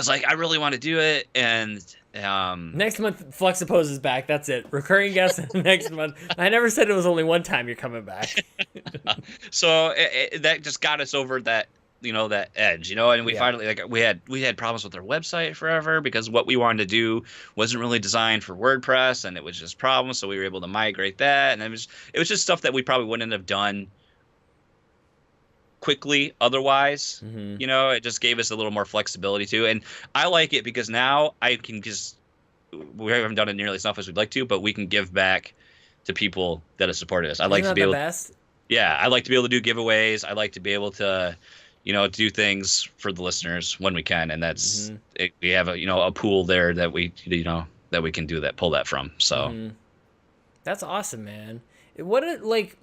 like, I really want to do it. And next month, Fluxapose is back. That's it. Recurring guest next month. I never said it was only one time you're coming back. So that just got us over that, you know, that edge, you know, and we finally, like, we had problems with our website forever because what we wanted to do wasn't really designed for WordPress, and it was just problems. So we were able to migrate that, and it was just stuff that we probably wouldn't have done quickly otherwise. You know, it just gave us a little more flexibility too, and I like it because now I can we haven't done it nearly as enough as we'd like to, but we can give back to people that have supported us. I like to be able I like to be able to do giveaways. I like to be able to, you know, do things for the listeners when we can, and that's we have a pool there that we can pull that from. So That's awesome, man. Like,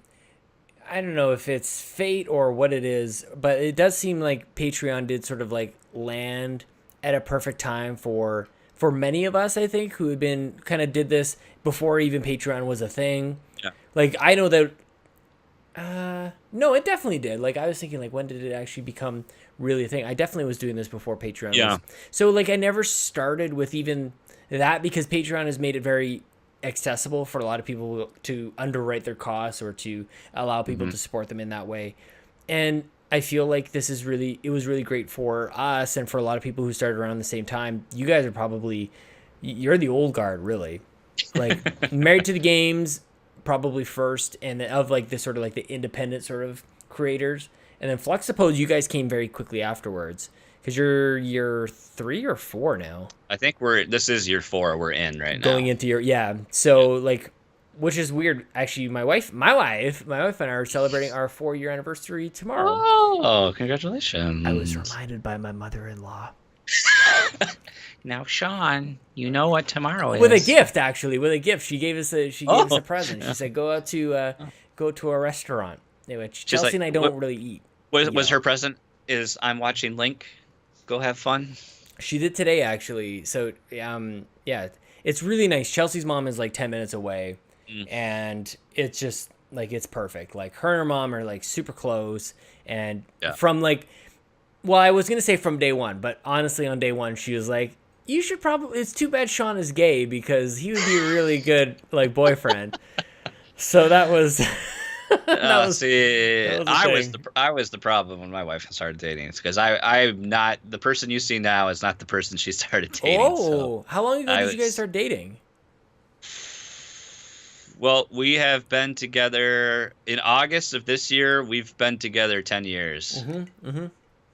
I don't know if it's fate or what it is, but it does seem like Patreon did sort of like land at a perfect time for many of us, I think, who had been kind of did this before even Patreon was a thing. Yeah. Like, I know that no, it definitely did. Like, I was thinking, like, when did it actually become really a thing? I definitely was doing this before Patreon was. So, like, I never started with even that because Patreon has made it very accessible for a lot of people to underwrite their costs or to allow people to support them in that way. And I feel like it was really great for us and for a lot of people who started around the same time. You guys are you're the old guard, really. Like, Married to the Games, probably first, and then of like this sort of like the independent sort of creators, and then Flux. Suppose you guys came very quickly afterwards because you're year 3 or 4 now. I think this is year 4 we're in right now. Going into so like, which is weird actually. My wife and I are celebrating our 4-year anniversary tomorrow. Oh, congratulations. I was reminded by my mother-in-law. Now, Sean, you know what tomorrow is. With a gift, actually. With a gift. She gave us a present. She said, go to a restaurant. Which Chelsea like, and I don't really eat. Was her present is I'm watching Link. Go have fun. She did today, actually. So, yeah, it's really nice. Chelsea's mom is like 10 minutes away. And it's just, like, it's perfect. Like, her and her mom are, like, super close. And from, like, well, I was going to say from day one. But honestly, on day one, she was like, you should probably... It's too bad Sean is gay because he would be a really good, like, boyfriend. So that was... I was the problem when my wife started dating. It's because I'm not... The person you see now is not the person she started dating. Oh, so how long ago did you guys start dating? Well, we have been together... In August of this year, we've been together 10 years.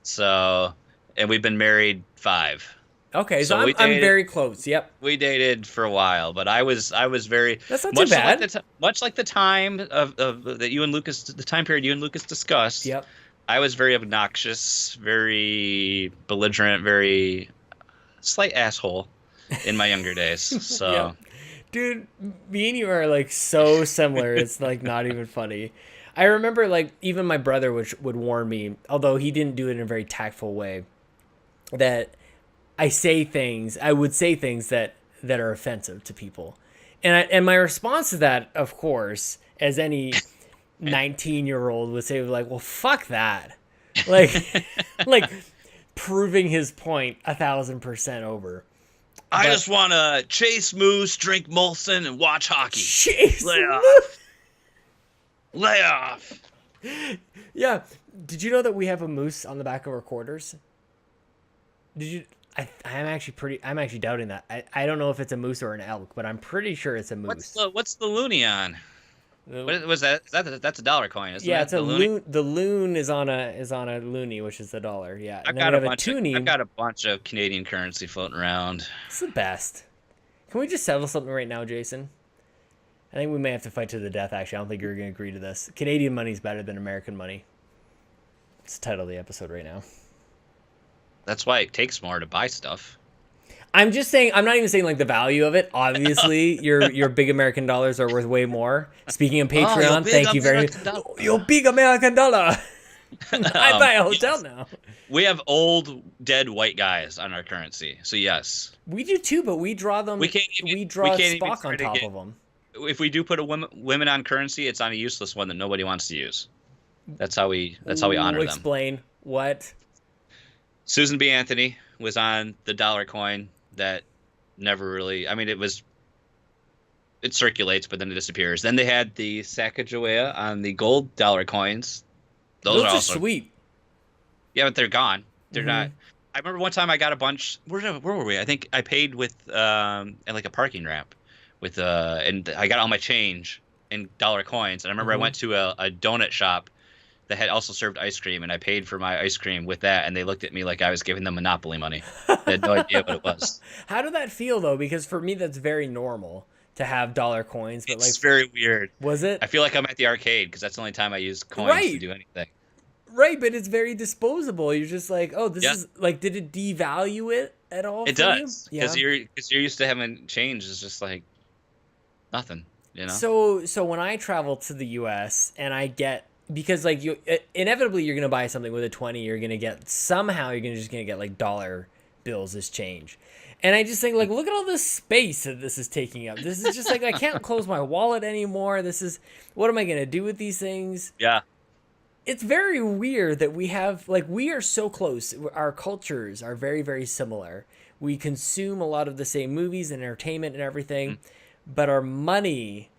So... And we've been married 5. Okay, so I'm very close. Yep. We dated for a while, but I was very. That's not too bad. Much like the time of that you and Lucas, the time period you and Lucas discussed. Yep. I was very obnoxious, very belligerent, very slight asshole in my younger days. So. Yep. Dude, me and you are like so similar. It's like not even funny. I remember like even my brother would warn me, although he didn't do it in a very tactful way, that. I would say things that are offensive to people. And my response to that, of course, as any 19-year-old would say, like, well, fuck that. Like, like proving his point 1,000% over. I just want to chase moose, drink Molson, and watch hockey. Chase Lay off. Yeah. Did you know that we have a moose on the back of our quarters? Did you... I'm actually doubting that. I don't know if it's a moose or an elk, but I'm pretty sure it's a moose. What's the loony on? What was that? That's a dollar coin, isn't it? Yeah, it's a loon. The loon is on a loony, which is $1. Yeah, I've got a bunch of Canadian currency floating around. It's the best. Can we just settle something right now, Jason? I think we may have to fight to the death. Actually, I don't think you're going to agree to this. Canadian money is better than American money. It's the title of the episode right now. That's why it takes more to buy stuff. I'm just saying, I'm not even saying like the value of it. Obviously, your big American dollars are worth way more. Speaking of Patreon, thank you very much. Your big American dollar. I buy a hotel now. We have old dead white guys on our currency, so yes. We do too, but we draw them. We draw Spock on top of them. If we do put a women on currency, it's on a useless one that nobody wants to use. That's how we honor them. Explain what. Susan B. Anthony was on the dollar coin that never really... I mean, it circulates, but then it disappears. Then they had the Sacagawea on the gold dollar coins. Those are also sweet. Yeah, but they're gone. They're not... I remember one time I got a bunch... Where were we? I think I paid with at like a parking ramp. And I got all my change in dollar coins. And I remember I went to a donut shop that had also served ice cream, and I paid for my ice cream with that, and they looked at me like I was giving them Monopoly money. They had no idea what it was. How did that feel, though? Because for me, that's very normal to have dollar coins. But it's very weird. Was it? I feel like I'm at the arcade, because that's the only time I use coins to do anything. Right, but it's very disposable. You're just like, oh, this is, like, did it devalue it at all? It does, because you're used to having change. It's just like nothing. You know. So when I travel to the U.S. and I get, because like you inevitably you're gonna buy something with a 20, you're gonna get just gonna get like dollar bills as change. And I just think, like, look at all this space that this is taking up. This is just like, I can't close my wallet anymore. What am I going to do with these things? Yeah. It's very weird that we are so close. Our cultures are very, very similar. We consume a lot of the same movies and entertainment and everything, but our money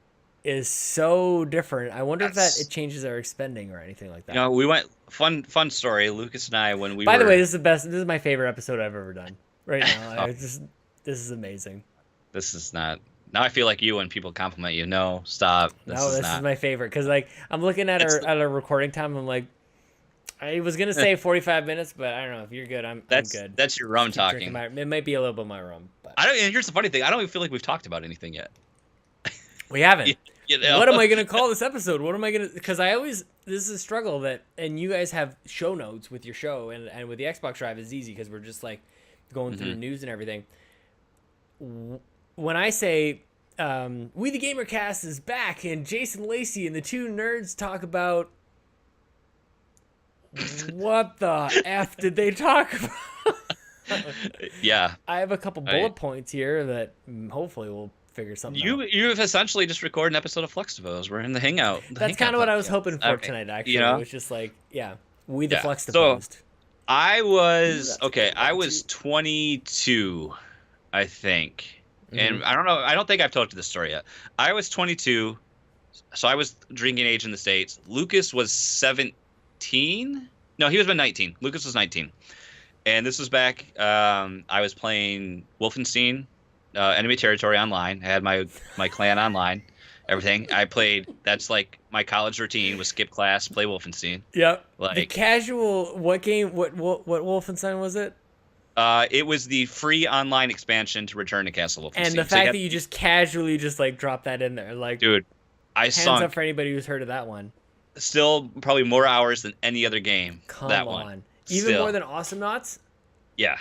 is so different. I wonder if it changes our spending or anything like that. You know, we went, fun story, Lucas and I, when we By the way, this is my favorite episode I've ever done. Right now, this is amazing. This is not. Now I feel like you when people compliment you. No, stop. This is my favorite because like I'm looking at our recording time. I'm like, I was gonna say 45 minutes, but I don't know if you're good. I'm good. That's your rum talking. It might be a little bit of my rum. But. And here's the funny thing. I don't even feel like we've talked about anything yet. We haven't. You know? What am I gonna call this episode? What am I gonna? Because this is a struggle and you guys have show notes with your show and with the Xbox Drive is easy because we're just like. Going through the news and everything. When I say We the GamerCast is back and Jason Lacy and the two nerds talk about what the F did they talk about? Yeah. I have a couple bullet points here that hopefully we'll figure something out. You've essentially just recorded an episode of Flexibles. We're in the Hangout. That's kind of what I was hoping for tonight, actually. You know? It was just like, We the Flexibles. So, I was 22, I think. And I don't know, I don't think I've told you this story yet. I was 22, so I was drinking age in the States. Lucas was 17? No, he was about 19. Lucas was 19. And this was back, I was playing Wolfenstein, Enemy Territory online. I had my clan online, everything. I played, that's like my college routine was skip class, play Wolfenstein. Yep. Like, the casual, what Wolfenstein was it? It was the free online expansion to Return to Castle Wolfenstein. And the fact that you just casually just like drop that in there, like, dude, hands up for anybody who's heard of that one. Still, probably more hours than any other game. Come on, even more than Awesome Knots. Yeah,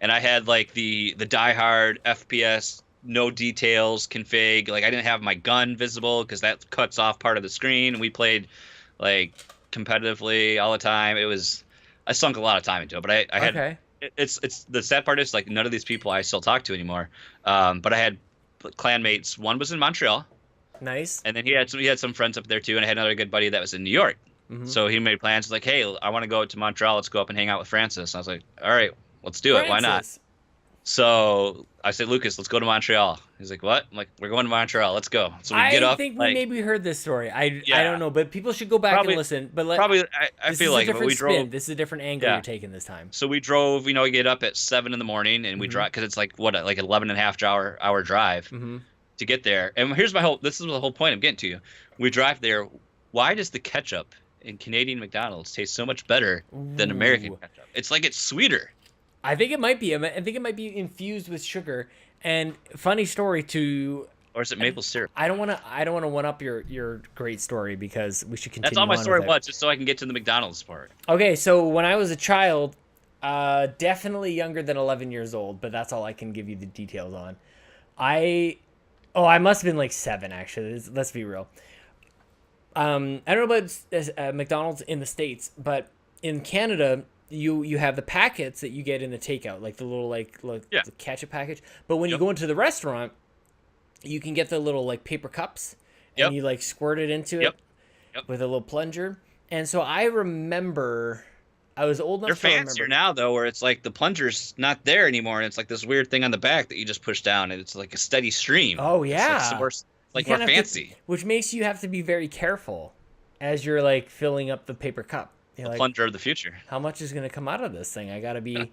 and I had like the diehard FPS, no details config. Like I didn't have my gun visible because that cuts off part of the screen. And we played like competitively all the time. I sunk a lot of time into it, but I had. Okay. It's the sad part is like none of these people I still talk to anymore. But I had clanmates. One was in Montreal. Nice. And then he had some friends up there too, and I had another good buddy that was in New York. Mm-hmm. So he made plans like, hey, I want to go to Montreal. Let's go up and hang out with Francis. And I was like, all right, let's do it. Why not? So I said, Lucas, let's go to Montreal. He's like, what? I'm like, we're going to Montreal. Let's go. So we get up. I think we maybe heard this story. I don't know, but people should go back and listen. But I feel like we drove. This is a different angle you're taking this time. So we drove. We get up at 7 in the morning and we drive because it's like 11 and a half hour drive to get there. And here's this is the whole point I'm getting to you. We drive there. Why does the ketchup in Canadian McDonald's taste so much better than American ketchup? It's like it's sweeter. I think it might be. I think it might be infused with sugar. And funny story too. Or is it maple syrup? I don't want to one up your great story because we should continue. That's all my story was, just so I can get to the McDonald's part. Okay, so when I was a child, definitely younger than 11 years old, but that's all I can give you the details on. I must have been like 7 actually. Let's be real. I don't know about McDonald's in the States, but in Canada. You have the packets that you get in the takeout, like the little the ketchup package. But when you go into the restaurant, you can get the little like paper cups, and you like squirt it into it with a little plunger. And so I remember, I was old enough to remember. They're fancier now though, where it's like the plunger's not there anymore, and it's like this weird thing on the back that you just push down, and it's like a steady stream. Oh yeah, it's like more fancy. Which makes you have to be very careful as you're like filling up the paper cup. The plunger of the future. How much is going to come out of this thing? I gotta be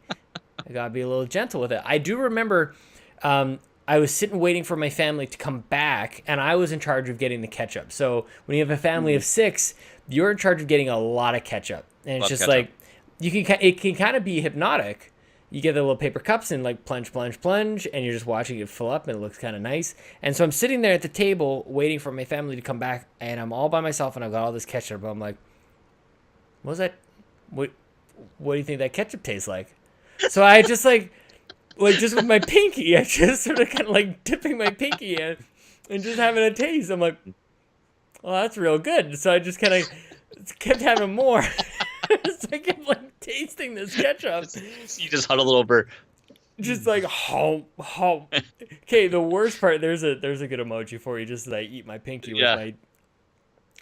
a little gentle with it. I do remember, I was sitting waiting for my family to come back, and I was in charge of getting the ketchup. So when you have a family of 6, you're in charge of getting a lot of ketchup, and it's just ketchup. Like it can kind of be hypnotic. You get the little paper cups and like plunge, and you're just watching it fill up, and it looks kind of nice. And so I'm sitting there at the table waiting for my family to come back, and I'm all by myself, and I've got all this ketchup. I'm like, what was that? What do you think that ketchup tastes like? So I just just with my pinky, I just sort of kind of like dipping my pinky in, and just having a taste. I'm like, well, that's real good. So I just kind of kept having more. So I kept like tasting this ketchup. You just huddle over. Just like Okay, the worst part. There's a good emoji for you. Just that I eat my pinky with my.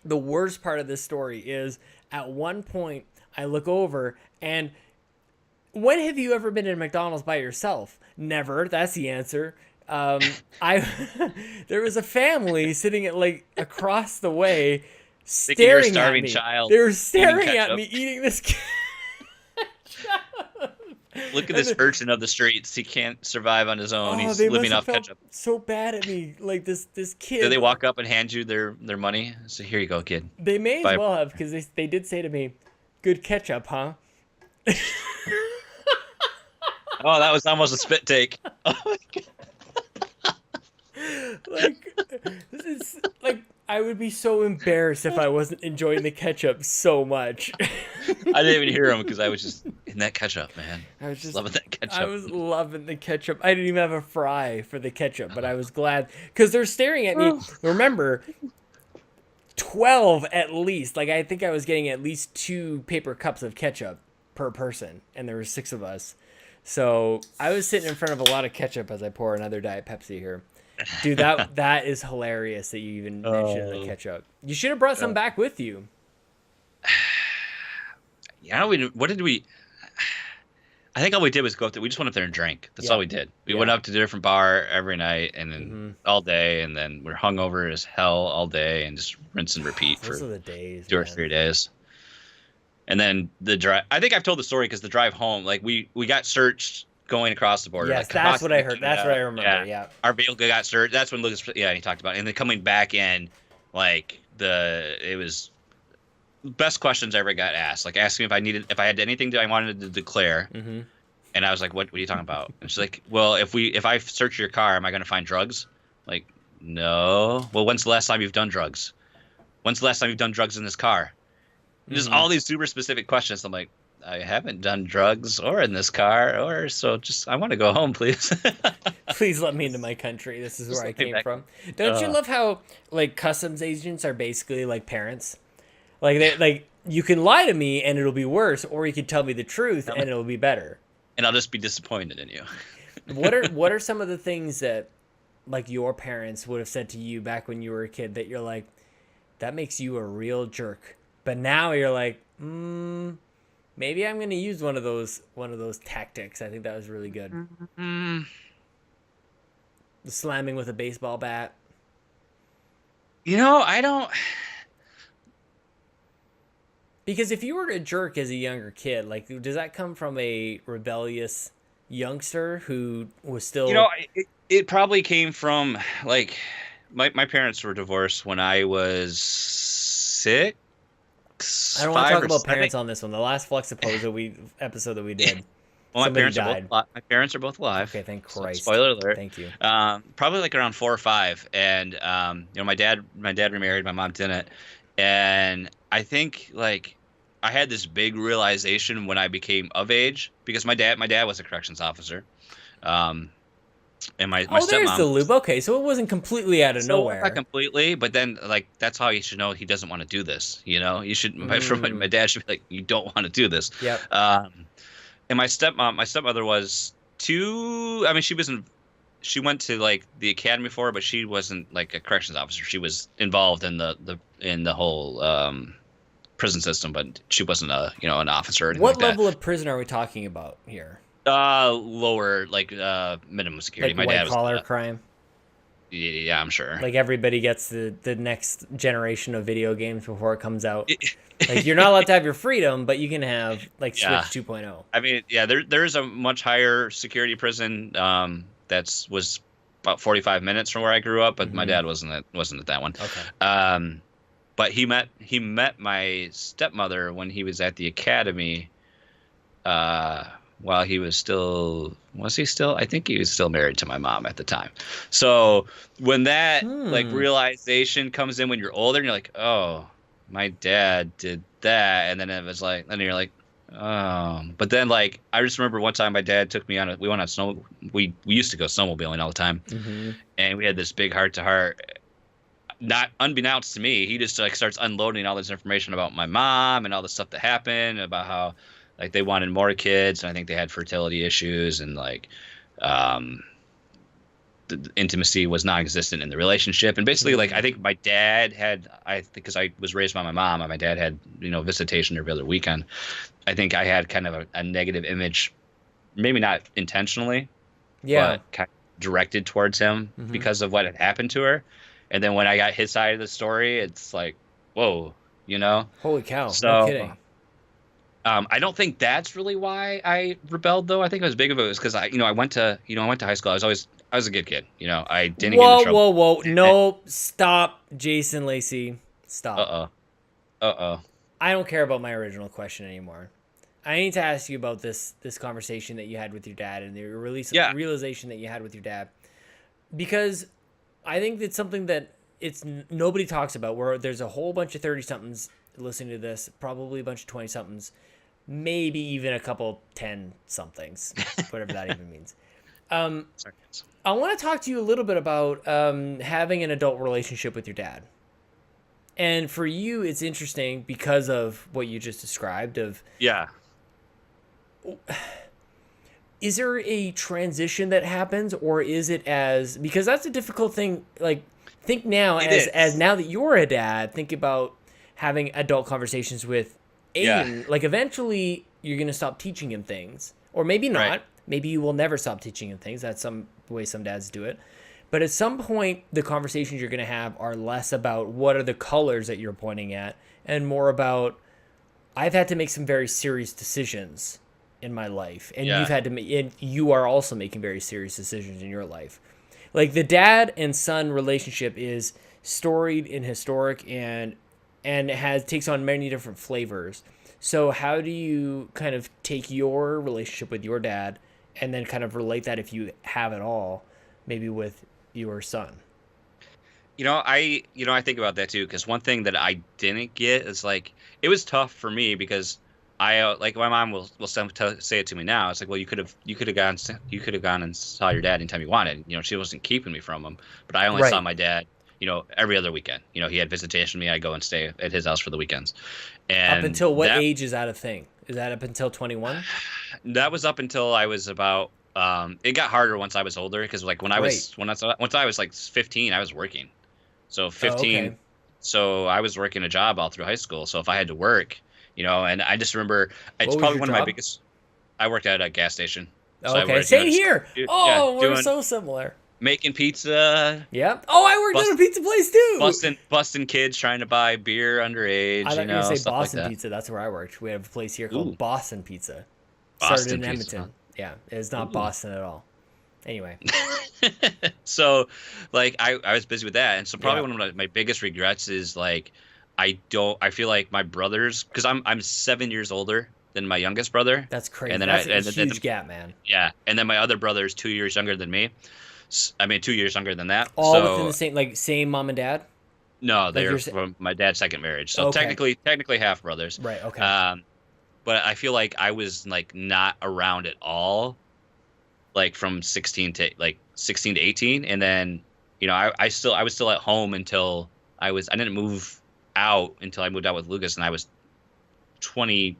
The worst part of this story is at one point I look over and. When have you ever been in McDonald's by yourself? Never. That's the answer. There was a family sitting at like across the way, staring at me. Child they were staring at me eating this ketchup. Look at this urchin of the streets. He can't survive on his own. He's living off ketchup. So bad at me, like this kid. Did they walk up and hand you their money? So here you go, kid. They may as well have, because they did say to me, "Good ketchup, huh?" Oh, that was almost a spit take. Oh my God. Like I would be so embarrassed if I wasn't enjoying the ketchup so much. I didn't even hear him because I was just in that ketchup, man. I was just loving that ketchup. I was loving the ketchup. I didn't even have a fry for the ketchup, but I was glad because they're staring at me. Remember, 12 at least. Like I think I was getting at least 2 paper cups of ketchup per person, and there were 6 of us. So I was sitting in front of a lot of ketchup as I pour another Diet Pepsi here. Dude, that is hilarious that you even mentioned the ketchup. You should have brought some back with you. Yeah, what did we... I think all we did was go up there. We just went up there and drank. That's all we did. We went up to a different bar every night and then all day, and then we're hungover as hell all day and just rinse and repeat for the days, 2 or 3 days. And then the drive. I think I've told the story because the drive home, like we got searched going across the border. Yes, like, that's what I heard. That's what I remember. Yeah. Our vehicle got searched. That's when Lucas. Yeah, he talked about it. And then coming back in, like it was best questions I ever got asked. Like asking if I had anything that I wanted to declare. Mm-hmm. And I was like, what are you talking about? And she's like, well, if I search your car, am I going to find drugs? Like, no. Well, when's the last time you've done drugs? When's the last time you've done drugs in this car? Just all these super specific questions. I'm like, I haven't done drugs or in this car I want to go home, please. Please let me into my country. This is where I came from. Don't you love how like customs agents are basically like parents? Like you can lie to me and it'll be worse, or you can tell me the truth and it'll be better. And I'll just be disappointed in you. What are some of the things that like your parents would have said to you back when you were a kid that you're like, that makes you a real jerk? But now you're like, maybe I'm going to use one of those tactics. I think that was really good. The slamming with a baseball bat. I don't. Because if you were a jerk as a younger kid, like, does that come from a rebellious youngster who was still... It probably came from, like, my parents were divorced when I was 6. I don't want to talk about parents on this one. The last Flux episode that we did. Well, my parents are both alive. Okay, thank Christ. So, spoiler alert. Thank you. Probably like around 4 or 5, and my dad remarried, my mom didn't, and I think like I had this big realization when I became of age because my dad was a corrections officer, and my stepmom. There's the loop. Okay, so it wasn't completely out of nowhere. Not completely, but then like that's how you should know he doesn't want to do this. You should. My dad should be like, you don't want to do this. Yep. And my stepmother was too. I mean, she went to like the academy for it, but she wasn't like a corrections officer. She was involved in the whole prison system, but she wasn't an officer or anything What like that. level of prison are we talking about here? Lower, like minimum security. Like my dad was collar crime. Yeah, I'm sure. Like everybody gets the next generation of video games before it comes out. Like you're not allowed to have your freedom, but you can have like Switch 2.0. I mean, yeah, there is a much higher security prison was about 45 minutes from where I grew up, but my dad wasn't at that one. Okay. But he met my stepmother when he was at the academy. While he was still, I think he was still married to my mom at the time. So when that like realization comes in when you're older and you're like, oh, my dad did that. And then it was like, then you're like, But then like I just remember one time my dad took me on we went on we used to go snowmobiling all the time, and we had this big heart to heart. Not unbeknownst to me, he just like starts unloading all this information about my mom and all the stuff that happened, about how like they wanted more kids, and I think they had fertility issues, and like the intimacy was non-existent in the relationship. And basically like I think my dad had, because I was raised by my mom and my dad had, visitation every other weekend. I think I had kind of a negative image, maybe not intentionally, but kind of directed towards him because of what had happened to her. And then when I got his side of the story, it's like, whoa, Holy cow. So, no kidding. I don't think that's really why I rebelled, though. I think it was big of it was because I went to high school. I was a good kid. I didn't get in trouble. Whoa. No, stop, Jason Lacy. Stop. Uh-oh. I don't care about my original question anymore. I need to ask you about this conversation that you had with your dad and the realization that you had with your dad. Because I think it's something that nobody talks about, where there's a whole bunch of 30-somethings listening to this, probably a bunch of 20-somethings, maybe even a couple 10-somethings, whatever that even means. I want to talk to you a little bit about having an adult relationship with your dad. And for you, it's interesting because of what you just described is there a transition that happens, or is it because that's a difficult thing. Like, think now as now that you're a dad, think about having adult conversations with Aiden. Like, eventually you're going to stop teaching him things, or maybe not. Right. Maybe you will never stop teaching him things. That's some way some dads do it. But at some point, the conversations you're going to have are less about what are the colors that you're pointing at, and more about, I've had to make some very serious decisions in my life, and you are also making very serious decisions in your life. Like, the dad and son relationship is storied and historic, and takes on many different flavors. So how do you kind of take your relationship with your dad and then kind of relate that, if you have it all, maybe with your son? I think about that too, because one thing that I didn't get is like, it was tough for me because I like, my mom will say it to me now. It's like, well, you could have gone and saw your dad anytime you wanted. She wasn't keeping me from him, but I only saw my dad, every other weekend. He had visitation with me. I go and stay at his house for the weekends. And up until what age is that a thing? Is that up until 21? That was up until I was about. It got harder once I was older, because like once I was like 15, I was working. So 15. Okay. So I was working a job all through high school. So if I had to work, and I just remember it's probably one of my biggest. I worked at a gas station. So okay, same here. We're so similar. Making pizza. Yep. Oh, I worked at a pizza place too. Busting kids trying to buy beer underage. I thought you were going to say Boston Pizza. That's where I worked. We have a place here called Boston Pizza. Started in Edmonton. Huh? Yeah, it's not Boston at all. Anyway. So, like, I was busy with that. And so probably one of my biggest regrets is, like, I feel like my brothers, because I'm 7 years older than my youngest brother. That's crazy. And then that's a huge gap, man. Yeah. And then my other brother is 2 years younger than me. 2 years younger than that. All within the same mom and dad? No, they're from my dad's second marriage. So technically half brothers. Right, okay. But I feel like I was like not around at all, like from 16 to 18, and then I was still at home until I didn't move out until I moved out with Lucas, and I was 20,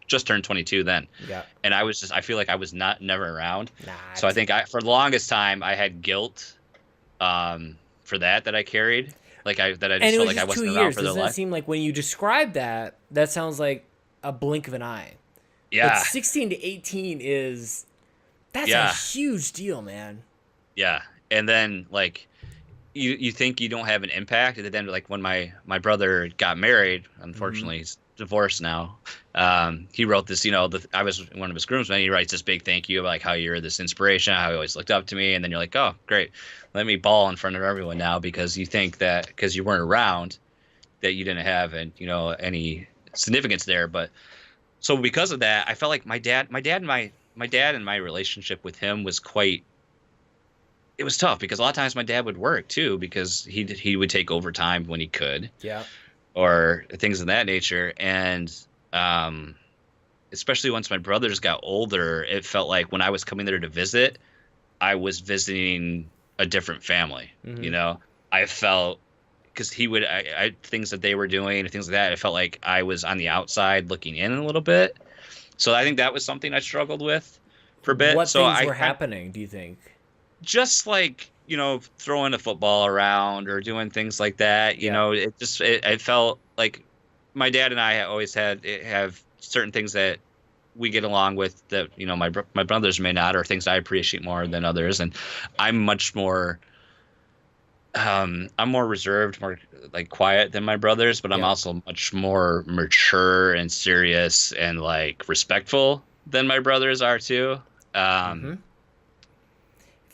just turned 22 then. Yeah. And I feel like I was never around. So I think for the longest time I had guilt for that I carried. Like I just felt like I wasn't around for their life. Doesn't it seem like when you describe that sounds like a blink of an eye? Yeah. But 16 to 18 that's a huge deal, man. Yeah. And then like you think you don't have an impact, and then like when my brother got married, unfortunately he's divorced now. He wrote this, I was one of his groomsmen. He writes this big thank you about like how you're this inspiration, how he always looked up to me. And then you're like, oh, great. Let me bawl in front of everyone now, because you think that because you weren't around that you didn't have any significance there. But so because of that, I felt like my dad and my relationship with him was it was tough, because a lot of times my dad would work too, because he would take overtime when he could. Yeah. Or things of that nature. And especially once my brothers got older, it felt like when I was coming there to visit, I was visiting a different family. You know, I felt because things that they were doing and things like that, it felt like I was on the outside looking in a little bit. So I think that was something I struggled with for a bit. What so things were happening, do you think? Just like, you know, throwing a football around or doing things like that. You know, it felt like my dad and I have certain things that we get along with that, you know, my brothers may not, or things I appreciate more than others. And I'm much more, I'm more reserved, more like quiet than my brothers, but I'm also much more mature and serious and like respectful than my brothers are too.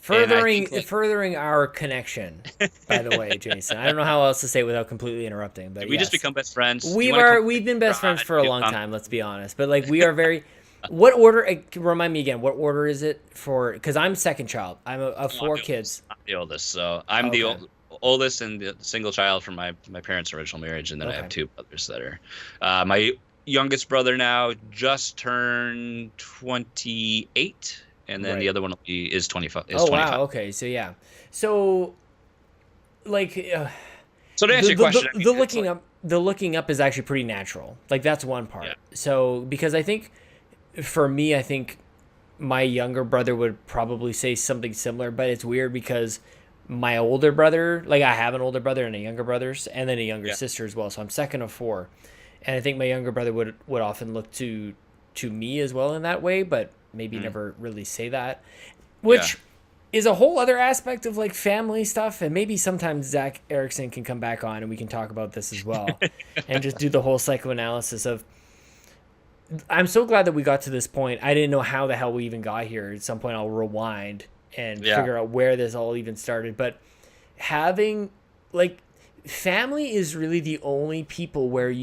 Furthering our connection, by the way, Jason. I don't know how else to say it without completely interrupting. But we just become best friends. We've been best friends for a long time. Let's be honest. But like we are very. What order? Remind me again. What order is it for? Because I'm second child. I'm of four kids. I'm the oldest, so I'm the oldest and the single child from my parents' original marriage, and then I have two brothers that are. My youngest brother now just turned 28. And then the other one is 25. Wow. Okay. So yeah. So, like, so to answer your question, the looking up is actually pretty natural. Like that's one part. Yeah. So because I think, for me, I think my younger brother would probably say something similar, but it's weird because my older brother, like I have an older brother and a younger brothers, and then a younger sister as well. So I'm second of four, and I think my younger brother would often look to me as well in that way, but maybe never really say that, which is a whole other aspect of like family stuff. And maybe sometimes Zach Erickson can come back on and we can talk about this as well and just do the whole psychoanalysis of, I'm so glad that we got to this point. I didn't know how the hell we even got here. At some point I'll rewind and figure out where this all even started. But having like family is really the only people where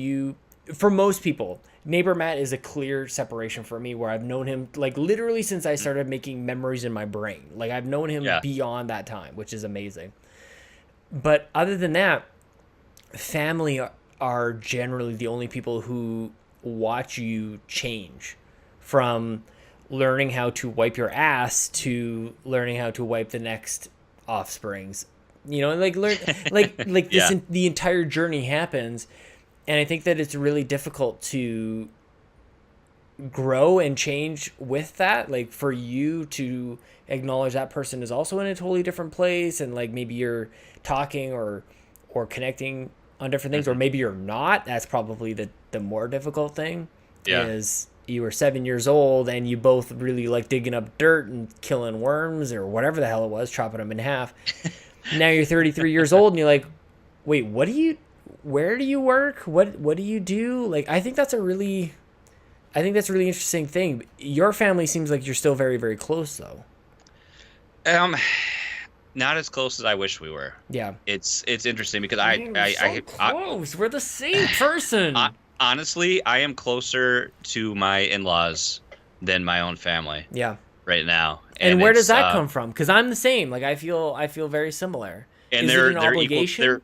for most people, Neighbor Matt is a clear separation for me, where I've known him like literally since I started making memories in my brain. Like I've known him beyond that time, which is amazing. But other than that, family are generally the only people who watch you change from learning how to wipe your ass to learning how to wipe the next offsprings. You know, like the entire journey happens. And I think that it's really difficult to grow and change with that. Like for you to acknowledge that person is also in a totally different place. And like maybe you're talking or connecting on different things, or maybe you're not. That's probably the more difficult thing is you were 7 years old and you both really like digging up dirt and killing worms or whatever the hell it was, chopping them in half. Now you're 33 years old and you're like, wait, where do you work? What do you do? Like, I think that's a really interesting thing. Your family seems like you're still very, very close though. Not as close as I wish we were. Yeah. It's interesting because close. We're the same person. Honestly, I am closer to my in-laws than my own family. Yeah. Right now. And where does that come from? Because I'm the same. Like I feel very similar. And is it an obligation?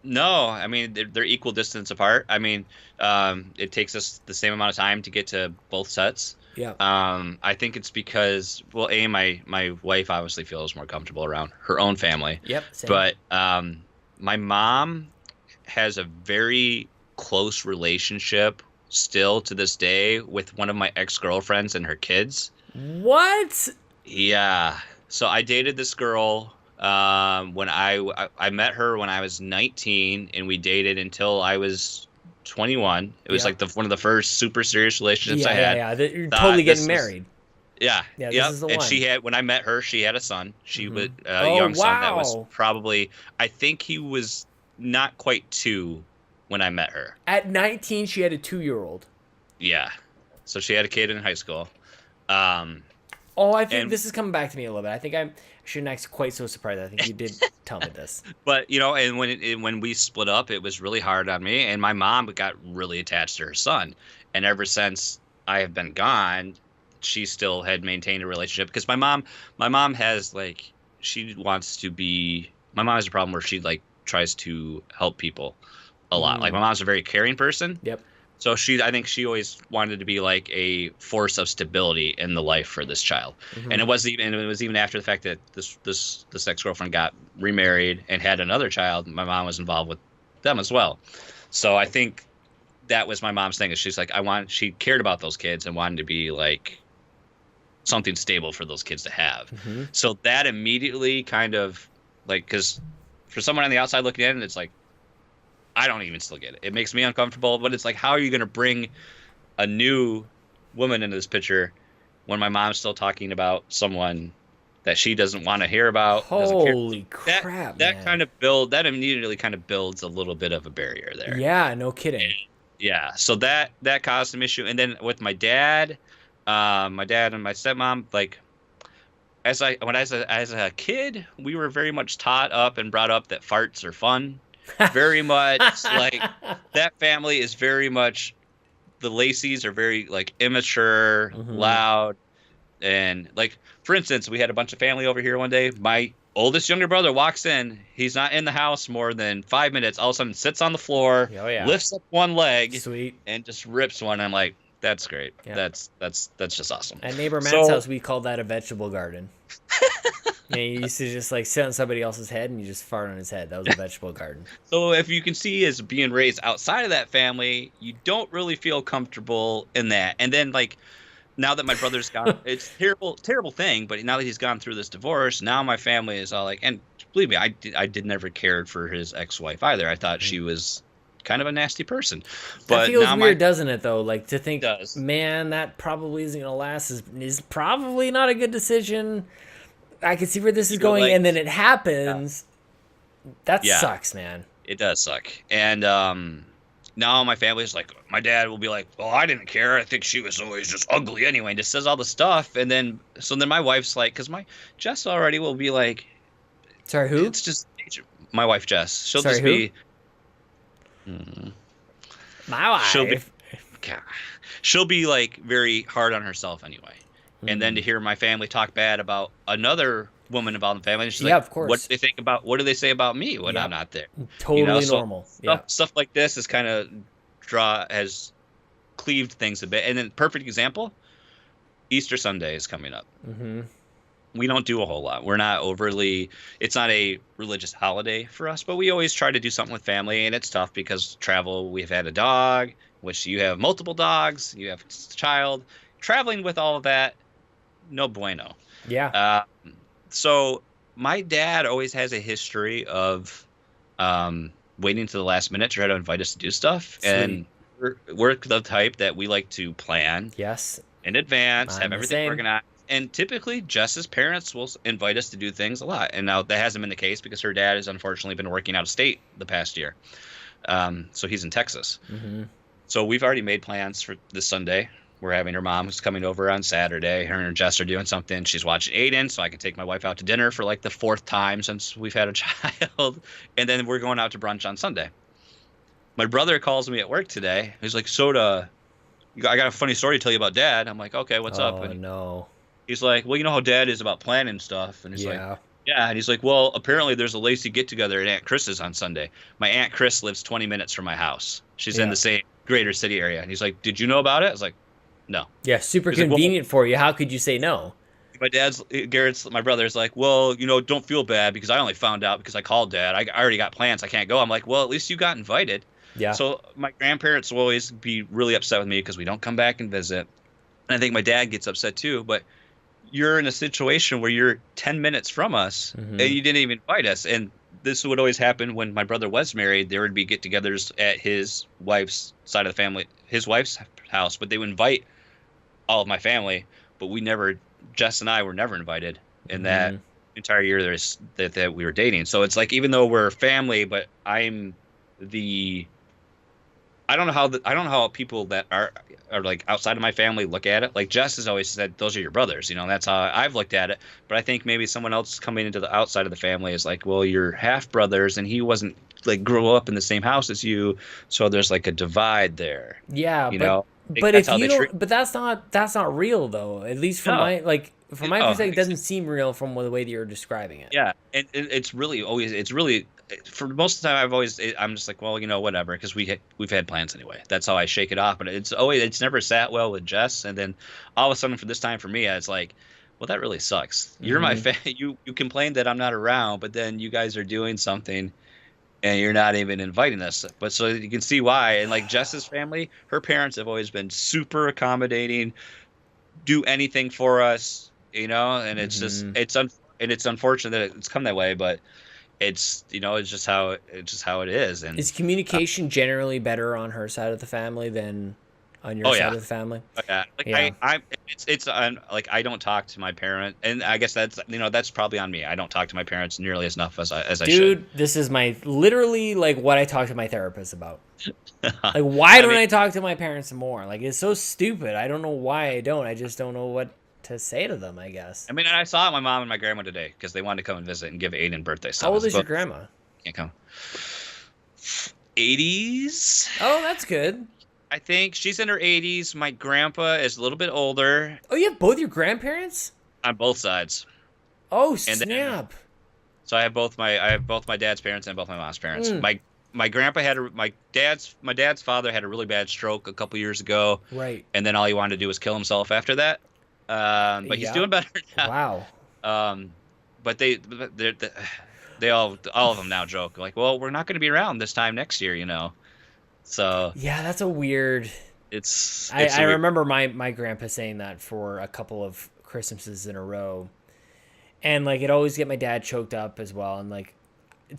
No, I mean they're equal distance apart. I mean, it takes us the same amount of time to get to both sets. Yeah. I think it's because, well, my wife obviously feels more comfortable around her own family. Yep. Same. But my mom has a very close relationship still to this day with one of my ex-girlfriends and her kids. What? Yeah. So I dated this girl. When I met her when I was 19, and we dated until I was 21. It was like one of the first super serious relationships I had. Yeah. You're totally getting married. Yeah. This is the one. When I met her, she had a son. She was a young son that was probably, I think he was not quite 2 when I met her. At 19, she had a 2-year-old. Yeah. So she had a kid in high school. I think this is coming back to me a little bit. I think I shouldn't act quite so surprised. I think you did tell me this. But, you know, and when we split up, it was really hard on me. And my mom got really attached to her son. And ever since I have been gone, she still had maintained a relationship. Because my mom has, like, my mom has a problem where she, like, tries to help people a lot. Like, my mom's a very caring person. Yep. So I think she always wanted to be like a force of stability in the life for this child. And it was even after the fact that this ex-girlfriend got remarried and had another child. My mom was involved with them as well. So I think that was my mom's thing. Is she's like, she cared about those kids and wanted to be like something stable for those kids to have. So that immediately kind of like, because for someone on the outside looking in, it's like, I don't even still get it. It makes me uncomfortable, but it's like, how are you going to bring a new woman into this picture when my mom's still talking about someone that she doesn't want to hear about? Holy crap, That immediately kind of builds a little bit of a barrier there. Yeah, no kidding. Yeah, so that caused some issue. And then with my dad and my stepmom, like as a kid, we were very much taught up and brought up that farts are fun. Very much like that family is very much, the Lacys are very like immature, loud, and like, for instance, we had a bunch of family over here one day. My oldest younger brother walks in. He's not in the house more than 5 minutes. All of a sudden sits on the floor, lifts up one leg, and just rips one. I'm like, that's great. Yeah. That's just awesome. At neighbor Matt's house, we called that a vegetable garden. Yeah, you used to just like sit on somebody else's head and you just fart on his head. That was a vegetable garden. So if you can see, as being raised outside of that family, you don't really feel comfortable in that. And then like, now that my brother's gone, it's terrible thing. But now that he's gone through this divorce, now my family is all like, and believe me, I did never cared for his ex-wife either. I thought she was kind of a nasty person. But that feels weird, doesn't it, though? Like, to think, man, that probably isn't going to last is probably not a good decision. I can see where this is going, like, and then it happens. Yeah. That sucks, man. It does suck. And now my family's like, my dad will be like, well, I didn't care. I think she was always just ugly anyway. And just says all the stuff. And then my wife's like, because Jess already will be like, sorry, who? It's just my wife, Jess. She'll sorry, just who? be. My wife. She'll be like very hard on herself anyway. And then to hear my family talk bad about another woman involved in the family, she's like, of course. What do they say about me when I'm not there? Totally normal. Stuff like this is kind of has cleaved things a bit. And then perfect example, Easter Sunday is coming up. We don't do a whole lot. We're not overly, it's not a religious holiday for us, but we always try to do something with family. And it's tough because travel, we've had a dog, which you have multiple dogs, you have a child. Traveling with all of that, no bueno. Yeah. So my dad always has a history of waiting to the last minute to try to invite us to do stuff. Sweet. And we're the type that we like to plan. Yes. In advance, have everything organized. And typically, Jess's parents will invite us to do things a lot. And now that hasn't been the case because her dad has unfortunately been working out of state the past year. So he's in Texas. So we've already made plans for this Sunday. We're having her mom who's coming over on Saturday. Her and Jess are doing something. She's watching Aiden, so I can take my wife out to dinner for like the 4th time since we've had a child. And then we're going out to brunch on Sunday. My brother calls me at work today. He's like, Soda, I got a funny story to tell you about Dad. I'm like, okay, what's up? And no. He's like, well, you know how Dad is about planning stuff. And he's like, yeah. And he's like, well, apparently there's a Lacy get-together at Aunt Chris's on Sunday. My Aunt Chris lives 20 minutes from my house. She's in the same greater city area. And he's like, did you know about it? I was like, no. Yeah, super convenient for you. How could you say no? My brother's like, well, don't feel bad because I only found out because I called Dad. I already got plans. I can't go. I'm like, well, at least you got invited. Yeah. So my grandparents will always be really upset with me because we don't come back and visit. And I think my dad gets upset too. But you're in a situation where you're 10 minutes from us and you didn't even invite us. And this would always happen when my brother was married. There would be get-togethers at his wife's side of the family, his wife's house. But they would invite all of my family, but Jess and I were never invited in that entire year that we were dating. So it's like, even though we're family, but I don't know how people that are like outside of my family look at it. Like Jess has always said, those are your brothers, that's how I've looked at it. But I think maybe someone else coming into the outside of the family is like, well, you're half brothers and he wasn't like grew up in the same house as you. So there's like a divide there. Yeah. But if you don't, but that's not real though. At least from my perspective, it doesn't seem real from the way that you're describing it. Yeah, and it's really for most of the time, I'm just like, well, whatever, because we've had plans anyway. That's how I shake it off. But it's never sat well with Jess, and then all of a sudden, for this time for me, it's like, well, that really sucks. You're my fan. You complained that I'm not around, but then you guys are doing something, and you're not even inviting us. But so you can see why. And like Jess's family, her parents have always been super accommodating, do anything for us, and it's just it's unfortunate that it's come that way, but it's it's just how it is. And is communication generally better on her side of the family than on your side of the family? Yeah, like I don't talk to my parent, and I guess that's probably on me. I don't talk to my parents nearly as enough as I should. Dude, this is literally like what I talk to my therapist about. Like, why don't I talk to my parents more? Like, it's so stupid. I don't know why I don't. I just don't know what to say to them, I guess. I mean, I saw my mom and my grandma today because they wanted to come and visit and give Aiden birthday stuff. How old is your grandma? Can't come. 80s. Oh, that's good. I think she's in her 80s. My grandpa is a little bit older. Oh, you have both your grandparents? On both sides. Oh, snap. So I have both my dad's parents and both my mom's parents. My grandpa my dad's father had a really bad stroke a couple years ago. Right. And then all he wanted to do was kill himself after that. But he's doing better now. Wow. But they all of them now joke like, well, we're not going to be around this time next year, So yeah, that's a weird. I remember my grandpa saying that for a couple of Christmases in a row, and like it always get my dad choked up as well. And like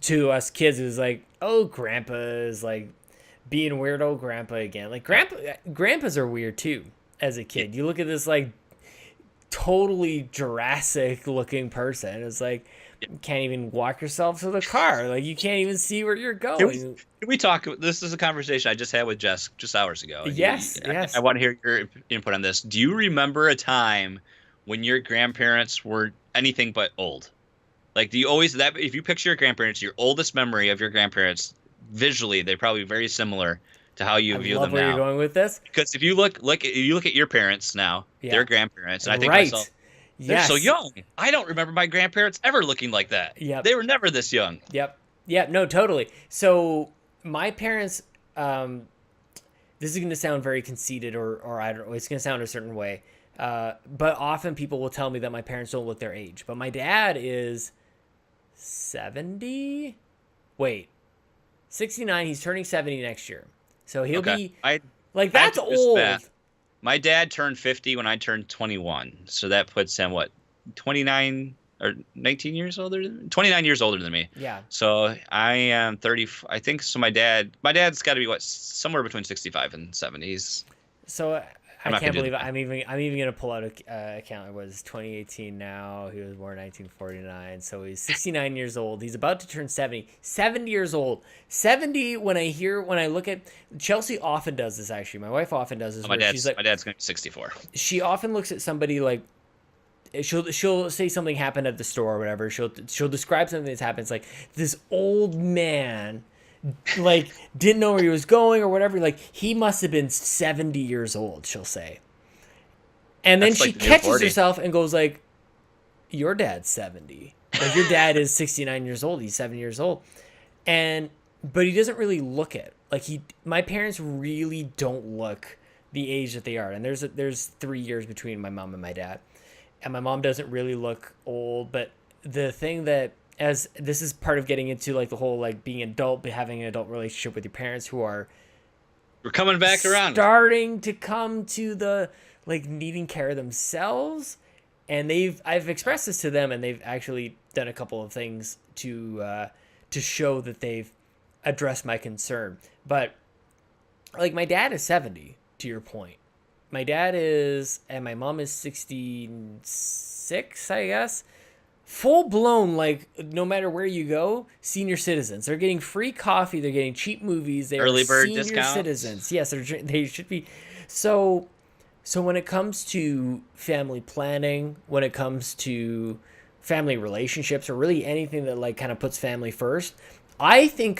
to us kids, it was like, oh, grandpa is like being weird old grandpa again. Like grandpas are weird too. As a kid, you look at this like totally Jurassic looking person. It's like you can't even walk yourself to the car. Like you can't even see where you're going. Can we talk? This is a conversation I just had with Jess just hours ago. Yes. I want to hear your input on this. Do you remember a time when your grandparents were anything but old? Like, do you always if you picture your grandparents, your oldest memory of your grandparents visually, they're probably very similar to how you view them now. I love where you're going with this. Because if you look at your parents now, their grandparents, and I think myself, they're so young. I don't remember my grandparents ever looking like that. Yep. They were never this young. Yep. Yeah, no, totally. So my parents, this is going to sound very conceited or I don't know, it's going to sound a certain way. But often people will tell me that my parents don't look their age. But my dad is 70? Wait. 69. He's turning 70 next year. So he'll be that's old. My dad turned 50 when I turned 21. So that puts him 29 or 19 years older, 29 years older than me. Yeah. So I am 30. I think so. My dad's got to be somewhere between 65 and 70s. So I can't believe it. I'm even gonna pull out a account. It was 2018 now. He was born in 1949, so he's 69 years old. He's about to turn 70. 70 years old. 70. When I look at Chelsea, often does this actually. My wife often does this. My dad's gonna be 64. She often looks at somebody like. She'll say something happened at the store or whatever. She'll describe something that's happened. It's like this old man. Like didn't know where he was going or whatever. Like he must have been 70 years old, she'll say. And then she catches herself and goes like, your dad's 70. Like your dad is 69 years old. He's 70 years old. But he doesn't really look it. Like my parents really don't look the age that they are. And there's 3 years between my mom and my dad. And my mom doesn't really look old, but the thing that as this is part of getting into like the whole like being adult, but having an adult relationship with your parents who are we're coming back around, starting to come to the like needing care of themselves, and I've expressed this to them, and they've actually done a couple of things to show that they've addressed my concern. But like my dad is 70, to your point. My dad is, and my mom is 66, I guess. Full blown, like no matter where you go, senior citizens. They're getting free coffee. They're getting cheap movies. They're early bird senior discounts. Citizens. Yes, they should be. So when it comes to family planning, when it comes to family relationships, or really anything that like kind of puts family first, I think